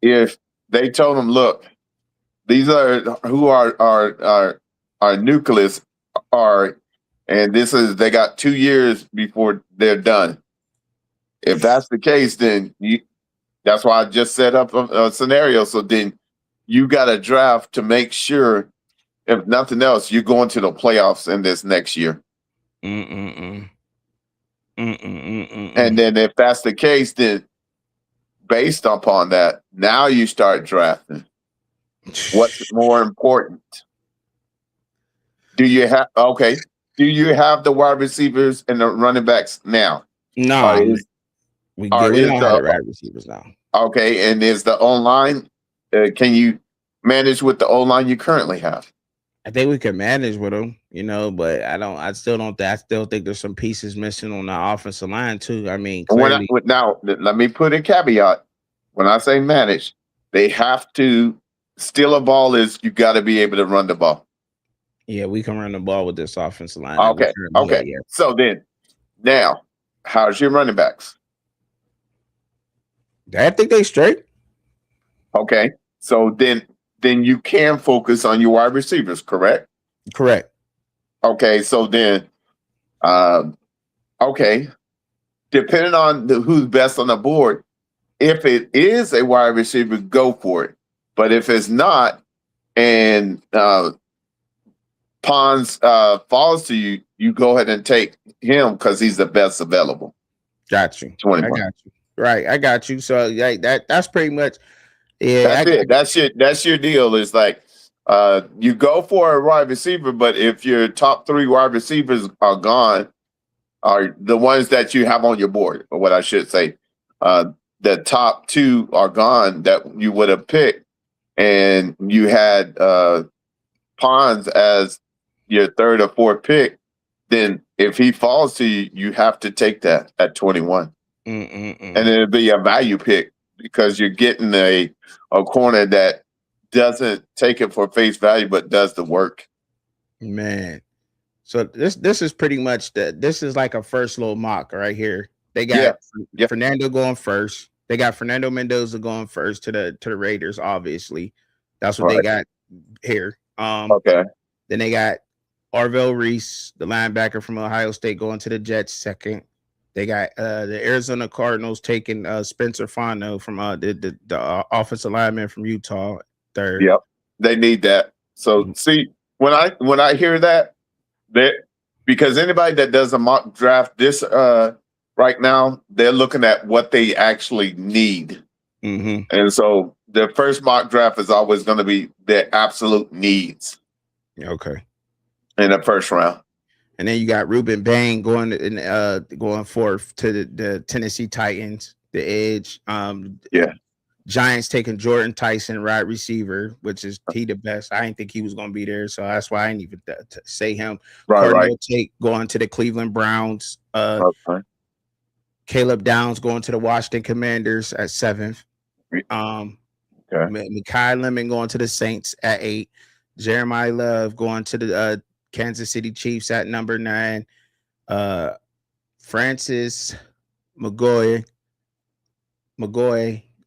if they told them, look, these are who our nucleus are, and this is they got 2 years before they're done. If that's the case, then that's why I just set up a scenario. So then you got to draft to make sure, if nothing else, you're going to the playoffs in this next year. And then if that's the case, then based upon that, now you start drafting. What's more important? Do you have the wide receivers and the running backs now? No, we don't have the wide receivers now. Okay, and is the O-line? Can you manage with the O-line you currently have? I think we can manage with them, but I still think there's some pieces missing on the offensive line too. I mean, clearly. Now let me put a caveat. When I say manage, they have to steal a ball. You got to be able to run the ball. Yeah, we can run the ball with this offensive line. Okay. So then, now, how's your running backs? I think they straight. Okay. So then you can focus on your wide receivers, correct? Correct. Okay. So then, depending on who's best on the board, if it is a wide receiver, go for it. But if it's not, and Pons falls to you, you go ahead and take him because he's the best available. Got you. 21. I got you. Right, I got you. So that's pretty much That's it. That's your deal. Is like you go for a wide receiver, but if your top 3 wide receivers are gone, are the ones that you have on your board, or what I should say, the top 2 are gone that you would have picked, and you had Pons as your 3rd or 4th pick, then if he falls to you, you have to take that at 21. And it'll be a value pick because you're getting a corner that doesn't take it for face value, but does the work. Man. So this is pretty much this is like a first little mock right here. They got Fernando going first. They got Fernando Mendoza going first to the Raiders, obviously. That's what they got here. Okay. Then they got Arvell Reese, the linebacker from Ohio State, going to the Jets second. They got the Arizona Cardinals taking Spencer Fano from the offensive lineman from Utah third. Yep, they need that. So see, when I hear that because anybody that does a mock draft this right now, they're looking at what they actually need. And so the first mock draft is always going to be their absolute needs. Okay. In the first round. And then you got Ruben Bain going forth to the Tennessee Titans, the edge. Giants taking Jordan Tyson, wide receiver, which is he the best. I didn't think he was going to be there, so that's why I didn't even say him. Right. Tate going to the Cleveland Browns. Caleb Downs going to the Washington Commanders at 7th. Mekhi Lemon going to the Saints at 8. Jeremiah Love going to the Kansas City Chiefs at number 9. Francis McGoy,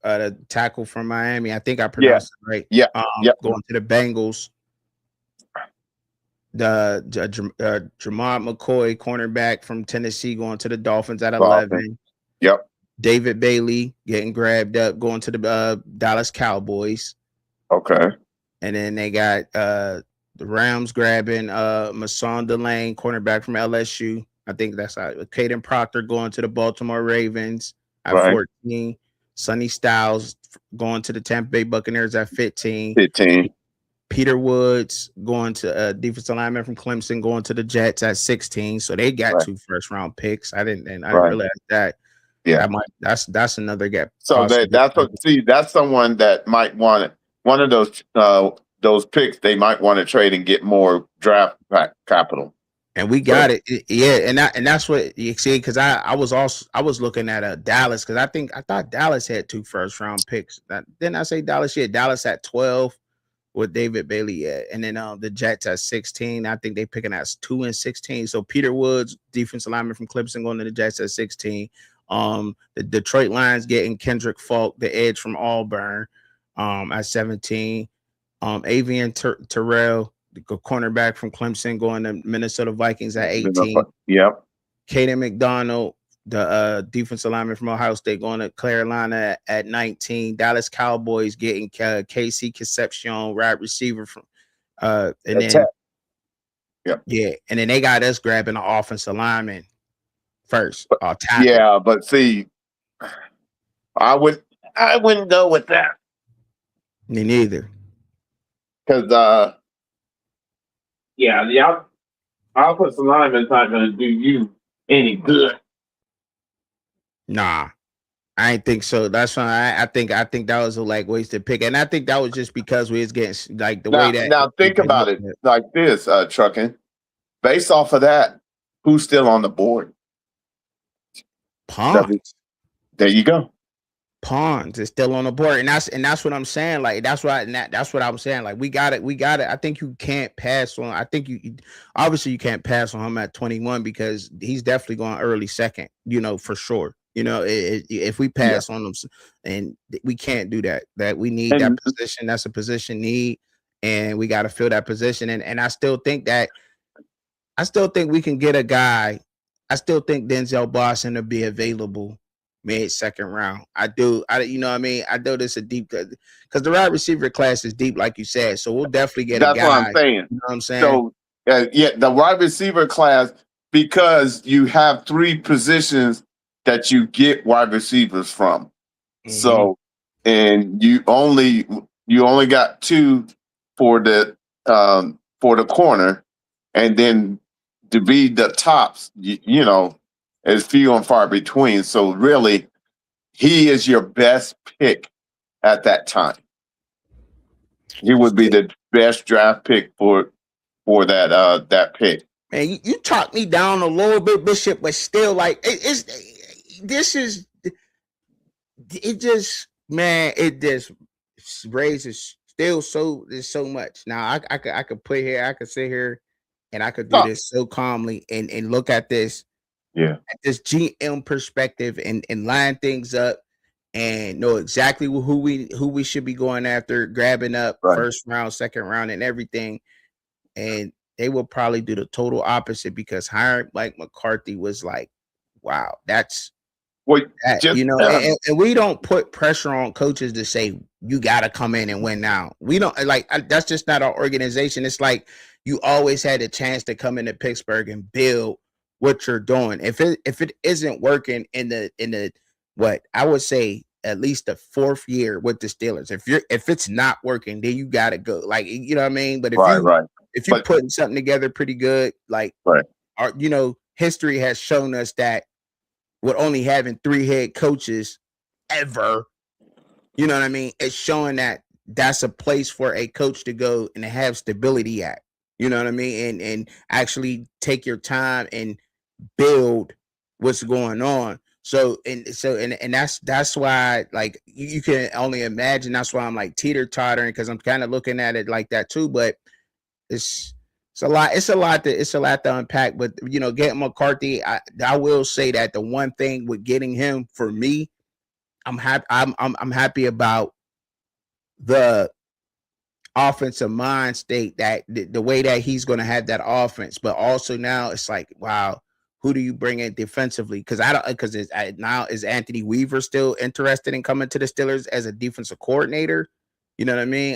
the tackle from Miami. I think I pronounced it right. Going to the Bengals. The Jamar McCoy, cornerback from Tennessee, going to the Dolphins at 11. Yep. David Bailey getting grabbed up, going to the Dallas Cowboys. Okay. And then they got the Rams grabbing Mason Delane, cornerback from LSU. I think that's how. Caden Proctor going to the Baltimore Ravens at 14. Sonny Styles going to the Tampa Bay Buccaneers at 15. Peter Woods going to defensive lineman from Clemson, going to the Jets at 16. So they got 2 first-round picks. I didn't realize that. Yeah, that's another gap. So that's someone that might want it. One of those picks they might want to trade and get more draft capital. And we got it. Yeah, and that's what you see, because I was looking at Dallas, because I thought Dallas had 2 first round picks. Didn't I say Dallas? Yeah, Dallas at 12 with David Bailey at, and then the Jets at 16. I think they picking at 2 and 16. So Peter Woods, defensive lineman from Clemson, going to the Jets at 16. The Detroit Lions getting Kendrick Falk, the edge from Auburn, at 17. Avian Terrell, the cornerback from Clemson, going to Minnesota Vikings at 18. Yep. Caden McDonald, the defensive lineman from Ohio State, going to Carolina at 19. Dallas Cowboys getting KC Concepcion, wide receiver from and then yeah, and then they got us grabbing the offensive lineman first. Tackle. Yeah, but see, I wouldn't go with that. Me neither. Because the offensive lineman's not going to do you any good. Nah, I ain't think so. That's why I think that was a wasted pick, and I think that was just because we was getting the way that. Now think about it like this, Truckin. Based off of that, who's still on the board? Pons. There you go. Pons is still on the board, and that's what I'm saying. That's what I'm saying. We got it. I think you can't pass on. I think you obviously you can't pass on him at 21, because he's definitely going early second. For sure. If we pass on them, and we can't do that. That we need that position. That's a position need, and we got to fill that position. And I still think we can get a guy. I still think Denzel Boston will be available mid-second round. I do. You know what I mean? I know this is a deep, because the wide receiver class is deep, like you said. So we'll definitely get a guy. That's what I'm saying. You know what I'm saying? So the wide receiver class, because you have 3 positions that you get wide receivers from. Mm-hmm. So, and you only got 2 for the corner, and then to be the tops, is few and far between. So really, he is your best pick at that time. He would be the best draft pick for that pick. Man, you talked me down a little bit, Bishop, but still, it just raises still there's so much. Now I could put here, I could sit here, and I could do this so calmly and look at this. Yeah. At this GM perspective and line things up and know exactly who we should be going after, grabbing up first round, second round, and everything. And they will probably do the total opposite, because hiring Mike McCarthy was wow, that's and we don't put pressure on coaches to say you got to come in and win now. We don't that's just not our organization. It's you always had a chance to come into Pittsburgh and build what you're doing. If it isn't working in the what I would say at least the 4th year with the Steelers, if it's not working, then you gotta go. You know what I mean? But if you're putting something together pretty good, history has shown us that with only having 3 head coaches ever, you know what I mean? It's showing that that's a place for a coach to go and have stability at. You know what I mean? And actually take your time and build what's going on. So that's why you can only imagine. That's why I'm teeter-tottering, because I'm kind of looking at it like that too. But it's a lot. It's a lot to unpack. But getting McCarthy, I will say that the one thing with getting him, for me, I'm happy about the offensive mind state, that the way that he's going to have that offense. But also now it's wow, who do you bring in defensively? Because now is Anthony Weaver still interested in coming to the Steelers as a defensive coordinator? You know what I mean?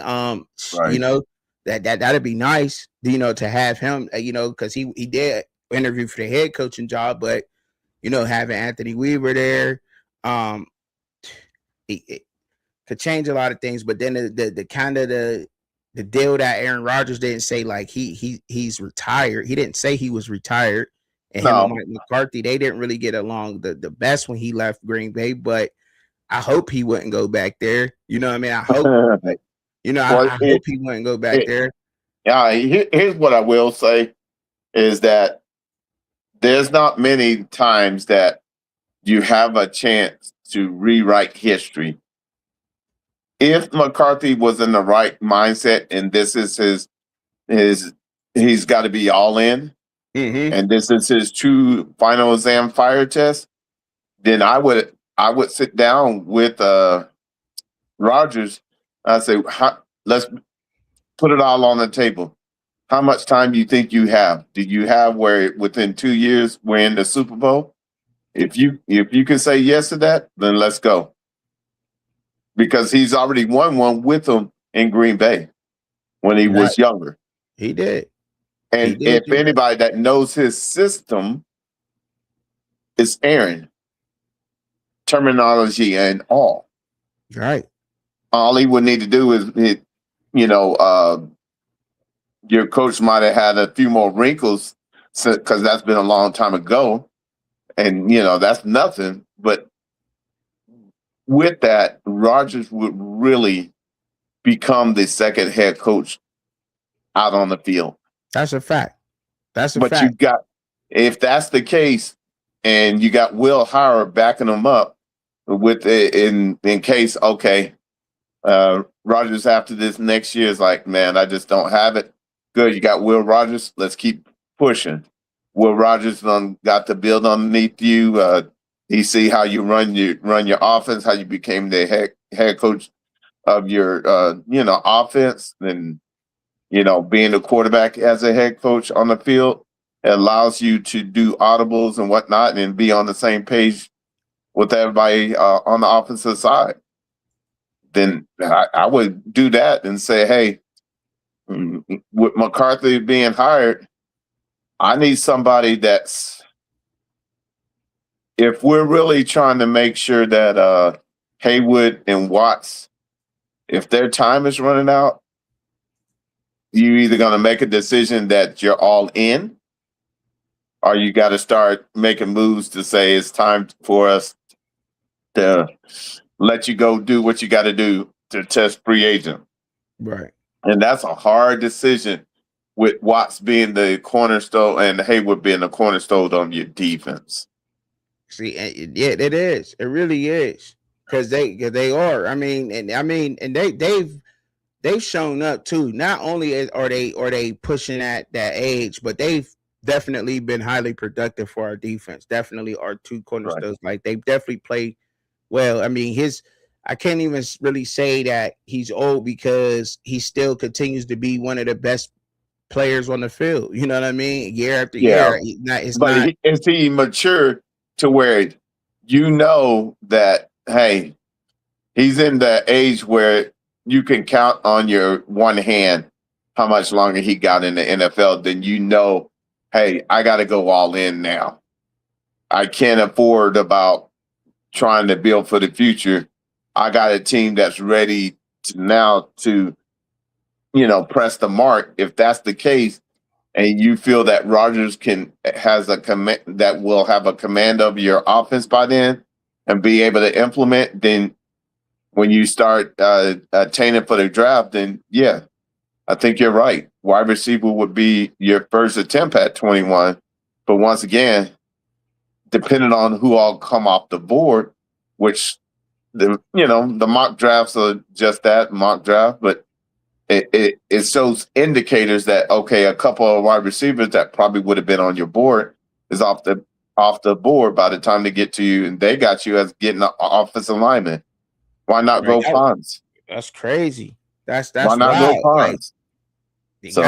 That'd be nice, to have him, because he did interview for the head coaching job, but having Anthony Weaver there, it could change a lot of things. But then the kind of the deal that Aaron Rodgers didn't say he's retired. He didn't say he was retired. And him and Mike McCarthy, they didn't really get along the best when he left Green Bay. But I hope he wouldn't go back there. You know what I mean? I hope. I hope he wouldn't go back there. Yeah. Here's what I will say is that there's not many times that you have a chance to rewrite history. If McCarthy was in the right mindset and this is his he's got to be all in Mm-hmm. and this is his true final exam fire test, then I would sit down with Rogers. I say, let's put it all on the table. How much time do you think you have? Do you have where within 2 years we're in the Super Bowl? If you can say yes to that, then let's go. Because he's already won one with them in Green Bay when he Right. was younger. He did. He And did if do that. anybody that knows his system is Aaron, terminology and all. Right. All he would need to do is, you know, your coach might have had a few more wrinkles because that's been a long time ago. And, that's nothing. But with that, Rogers would really become the second head coach out on the field. That's a fact. That's a But fact. if that's the case, and you got Will Howard backing him up with in case, okay, Rogers after this next year is like, man, I just don't have it. Good, you got Will Rogers. Let's keep pushing. Will Rogers got the build underneath you. He see how you run your offense, how you became the head coach of your offense, and being a quarterback as a head coach on the field. It allows you to do audibles and whatnot and be on the same page with everybody on the offensive side. Then I would do that and say, hey, with McCarthy being hired, I need somebody that's, if we're really trying to make sure that Haywood and Watts, if their time is running out, you either going to make a decision that you're all in, or you got to start making moves to say it's time for us to let you go do what you got to do to test free agent. Right. And that's a hard decision with Watts being the cornerstone and Haywood being the cornerstone on your defense. See, yeah, it is. It really is. Cause they are. And they've shown up too. Not only are they pushing at that age, but they've definitely been highly productive for our defense. Definitely our two Right. cornerstones. Like they've definitely played well. I mean, I can't even really say that he's old because he still continues to be one of the best players on the field. You know what I mean? Year after Yeah. year. It's But not is he mature to where that, hey, he's in the age where you can count on your one hand how much longer he got in the NFL, then hey, I got to go all in now. I can't afford about trying to build for the future. I got a team that's ready to press the mark. If that's the case, and you feel that Rodgers has a command that will have a command of your offense by then and be able to implement, then when you start attaining for the draft, then yeah, I think you're right. Wide receiver would be your first attempt at 21. But once again, depending on who all come off the board, which the mock drafts are just that mock draft, but it shows indicators that, okay, a couple of wide receivers that probably would have been on your board is off the board by the time they get to you, and they got you as getting an offensive lineman. Why not right. go Ponds? That's crazy. Why That's not go wild. Like Ponds? you So,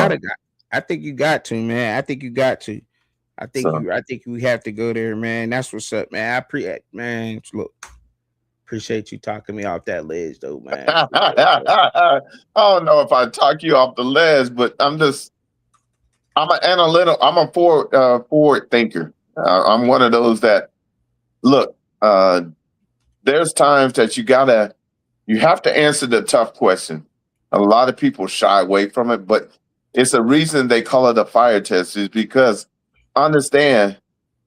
I think you got to, man. I think you got to. so I think you have to go there, man. That's what's up, man. Man. Look, appreciate you talking me off that ledge, though, man. I don't know if I talk you off the ledge, but I'm an analytical. I'm a forward thinker. I'm one of those that look. There's times that you have to answer the tough question. A lot of people shy away from it, but it's a reason they call it a fire test is because understand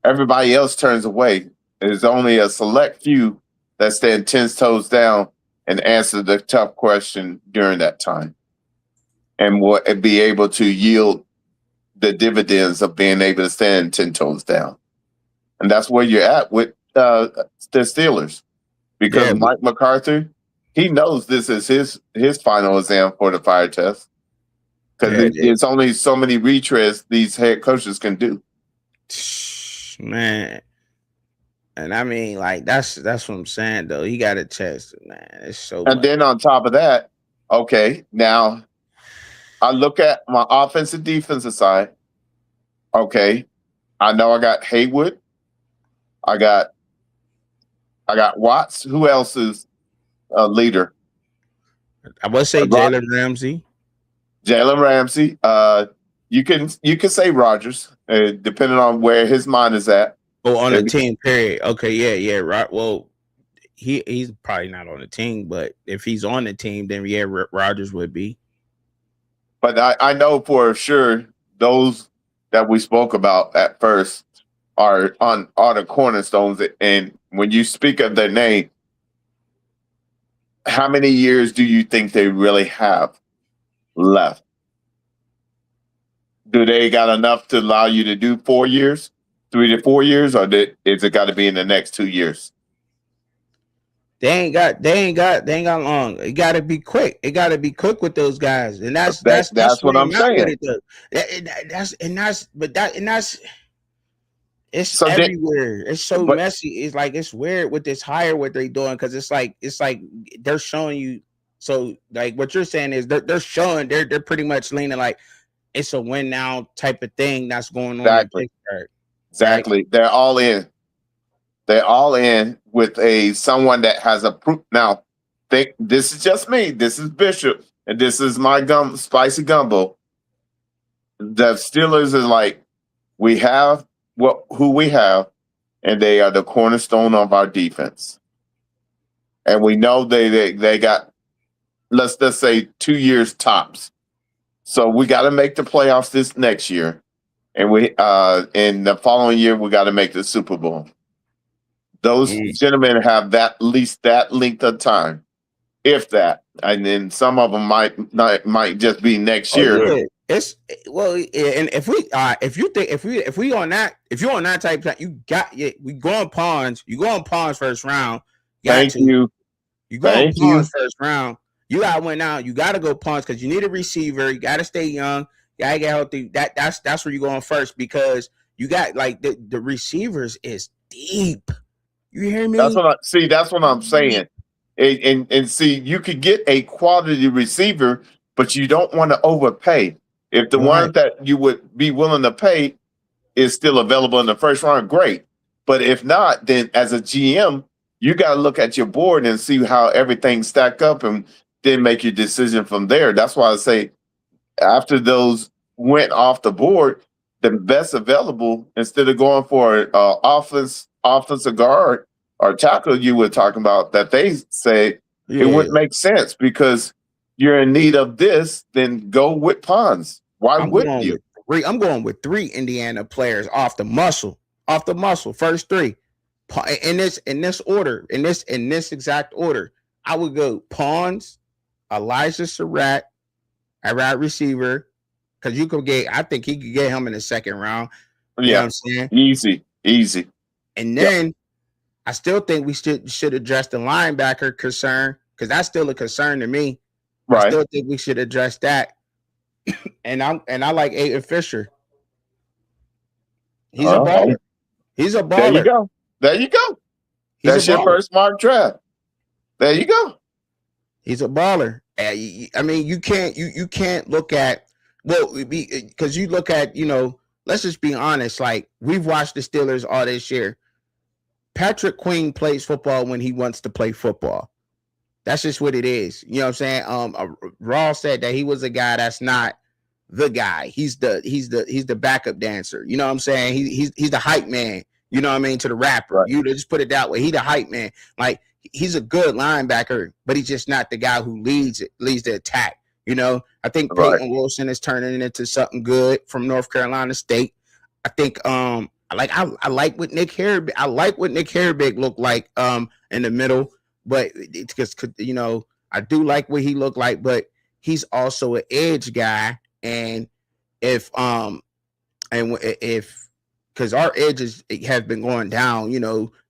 everybody else turns away. There's only a select few that stand 10 toes down and answer the tough question during that time and will be able to yield the dividends of being able to stand 10 toes down. And that's where you're at with the Steelers. Because Yeah, Mike McCarthy, he knows this is his final exam for the fire test. yeah, Because it's only so many retreads these head coaches can do. man. And I mean, like that's what I'm saying though. He got a chest, man. It's so And much. then on top of that, okay, now I look at my offensive defensive side. Okay, I know I got Haywood. I got Watts. Who else is a leader? I would say Jalen Ramsey. Jalen Ramsey. You can say Rodgers, depending on where his mind is at. Oh, on the team, period. Okay, yeah. Right. Well, he's probably not on the team, but if he's on the team, then yeah, Rodgers would be. But I know for sure those that we spoke about at first are the cornerstones. And when you speak of their name, how many years do you think they really have left? Do they got enough to allow you to do 4 years, 3 to 4 years, or is it got to be in the next 2 years? They ain't got long. It got to be quick. It got to be quick with those guys, and that's what I'm saying. It's so everywhere. It's so messy. It's like it's weird with this hire what they doing because it's like they're showing you. So like what you're saying is they're showing they're pretty much leaning like it's a win now type of thing that's going on. Exactly. Right? They're all in. They're all in with someone that has a proof. Now, this is just me. This is Bishop, and this is my spicy gumbo. The Steelers is like, we have who we have, and they are the cornerstone of our defense. And we know they got, let's just say 2 years tops. So we got to make the playoffs this next year, and in the following year we got to make the Super Bowl. Those gentlemen have at least that length of time, if that, and then some of them might just be next year. Yeah. It's and if you're on that type of time, we going Pawns. You going Pawns first round. Thank you. You going Pawns first round. You got to win out. You got to go Pawns because you need a receiver. You got to stay young. You got to get healthy. That's where you're going first because you got like the receivers is deep. You hear me? That's what I'm saying. And see, you could get a quality receiver, but you don't want to overpay. If the ones that you would be willing to pay is still available in the first round, great. But if not, then as a GM, you got to look at your board and see how everything stack up and then make your decision from there. That's why I say after those went off the board, the best available, instead of going for offensive guard or tackle you were talking about, that they say it wouldn't make sense because you're in need of this, then go with Pons. Why wouldn't you? I'm going with 3 Indiana players off the muscle, first 3. In this exact order, I would go Pons, Elijah Surratt, a wide receiver, because I think he could get him in the second round. You know what I'm saying? Easy. And then I still think we should address the linebacker concern because that's still a concern to me. Right. I still think we should address that. and I like Aiden Fisher. He's a baller. He's a baller. There you go. That's your first mock draft. There you go. He's a baller. I mean, you can't look at because you look at let's just be honest. Like we've watched the Steelers all this year. Patrick Queen plays football when he wants to play football. That's just what it is. You know what I'm saying? Raw said that he was a guy that's not the guy. He's the backup dancer. You know what I'm saying? He's the hype man. You know what I mean? To the rapper. Right. You just put it that way. He the hype man. Like he's a good linebacker, but he's just not the guy who leads the attack. You know, I think Peyton Wilson is turning into something good from North Carolina State. I think I like what Nick Herbig. I like what Nick Herbig looked like in the middle, but because I do like what he looked like, but he's also an edge guy. And if And if because our edges have been going down,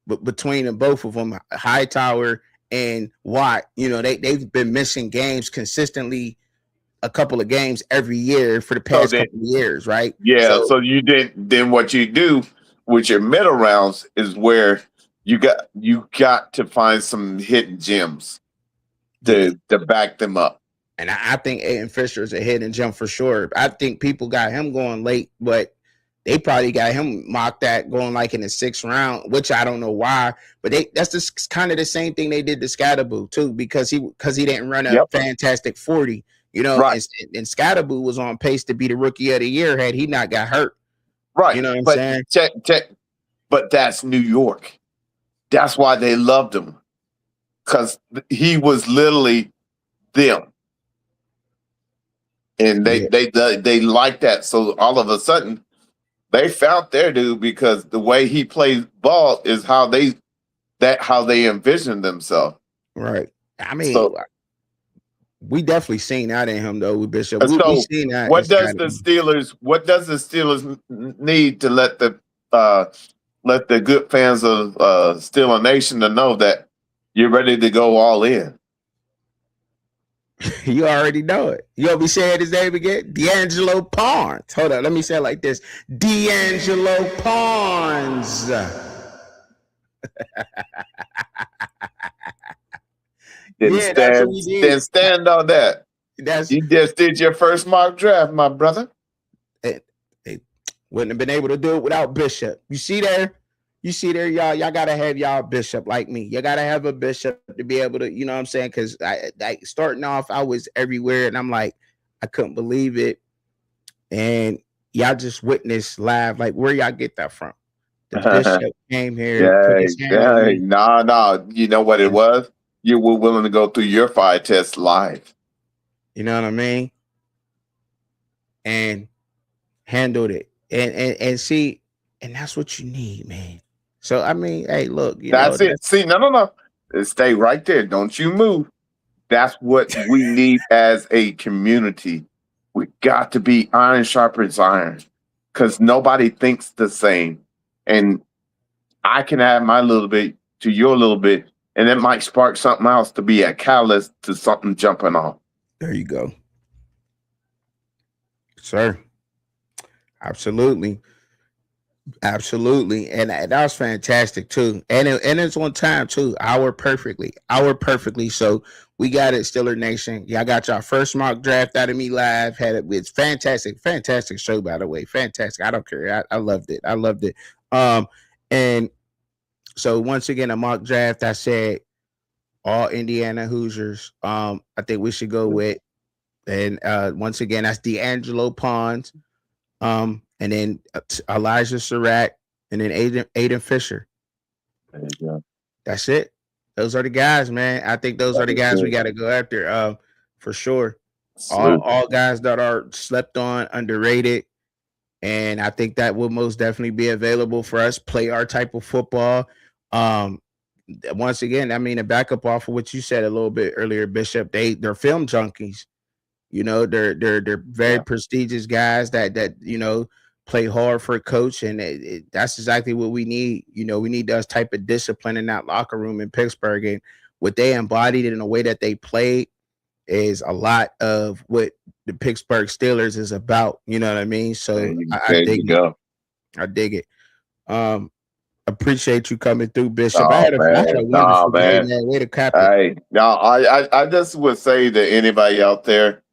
but between them, both of them, Hightower and Watt, they've been missing games consistently, a couple of games every year for the So past then, couple of years, right? yeah. So So you didn't. Then what you do with your middle rounds is where you got to find some hidden gems yeah, to back them up. and I think Aiden Fisher is a hidden gem for sure. I think people got him going late, but they probably got him mocked at going like in the 6th round, which I don't know why. But that's just kind of the same thing they did to Scatterboo too, because he didn't run a Yep. fantastic 40, Right. and Scatterboo was on pace to be the rookie of the year had he not got hurt. Right. You know what I'm But saying? check. But that's New York. That's why they loved him, because he was literally them, and Yeah, they liked that. So all of a sudden, they found their dude because the way he plays ball is how they envision themselves. right. I mean, So we definitely seen that in him though with Bishop. We so seen that in what does the Scatterboo. Steelers need to uh let the good fans of Steeler Nation to know that you're ready to go all in? You already know it. You want me saying his name again? D'Angelo Pons. Hold on, let me say it like this: D'Angelo Pons. Yeah, that's what we did. Then stand on that. That's You just did your first mock draft, my brother. it. They wouldn't have been able to do it without Bishop. You see there? You see there, y'all. Y'all gotta have y'all Bishop like me. You gotta have a Bishop to be able to, you know what I'm saying? Because I starting off, I was everywhere, and I'm like, I couldn't believe it. And y'all just witnessed live, like where y'all get that from? The Bishop came here, put Yeah, his hand on yeah. me, No, no. You know what it and was? You were willing to go through your fire test live. you know what I mean, and handled it, and see, and that's what you need, man. So I mean, hey, look, That's it. that's See, no, no, no. Stay right there. Don't you move. That's what we need as a community. We got to be iron sharpens iron, because nobody thinks the same. And I can add my little bit to your little bit, and it might spark something else to be a catalyst to something jumping off. there you go, sir. Absolutely. Absolutely, and that was fantastic too, and it's on time too. Hour perfectly. So we got it, Steeler Nation. Y'all got y'all first mock draft out of me live. Had it. It's fantastic, fantastic show by the way. Fantastic. I don't care. I loved it. I loved it. And so once again, a mock draft. I said all Indiana Hoosiers. I think we should go with, and once again, that's D'Angelo Pons. And then Elijah Surratt, and then Aiden Fisher. There you go. That's it. Those are the guys, man. I think those That are the is guys we good. got to go after, for sure. Salute. All guys that are slept on, underrated, and I think that will most definitely be available for us. Play our type of football. Um, Once again, I mean, to back up off of what you said a little bit earlier, Bishop, they're film junkies. They're very Yeah. prestigious guys that play hard for a coach, and that's exactly what we need. We need those type of discipline in that locker room in Pittsburgh, and what they embodied in the way that they played is a lot of what the Pittsburgh Steelers is about. You know what I mean? So I There dig you it. go. I dig it. Um, Appreciate you coming through, Bishop. I Oh had man. a Oh wonderful day, man. man. Way to cap it. Hey, now I just would say to anybody out there,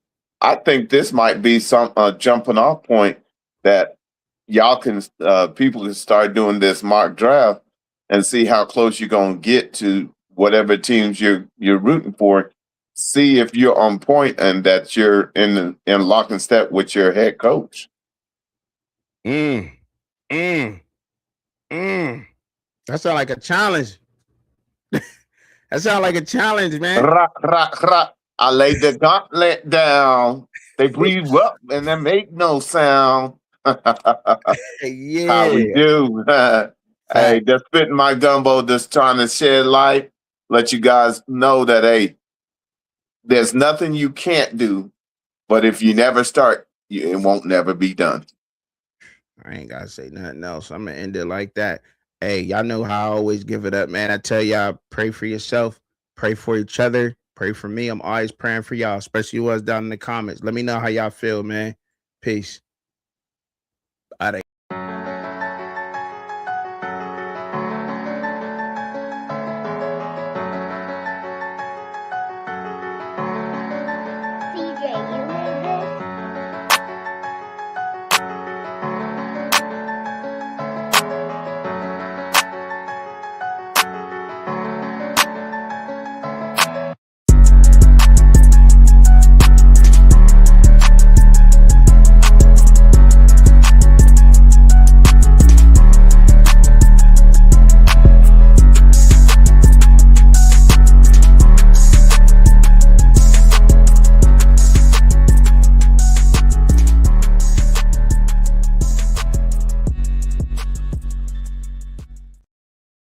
I think this might be some jumping off point that y'all can people can start doing this mock draft and see how close you're gonna get to whatever teams you're rooting for. See if you're on point and that you're in lock and step with your head coach. Mm, mm, mm. That sounds like a challenge. That sounds like a challenge, man. Ra, ra, ra. I laid the gauntlet down. They breathe up and they make no sound. How we Yeah. do. Hey, Fact. just spitting my gumbo, just trying to shed light, let you guys know that, hey, there's nothing you can't do, but if you never start, it won't never be done. I ain't gotta say nothing else. I'm gonna end it like that. Hey, y'all know how I always give it up, man. I tell y'all, pray for yourself, pray for each other, pray for me. I'm always praying for y'all, especially you us down in the comments. Let me know how y'all feel, man. Peace.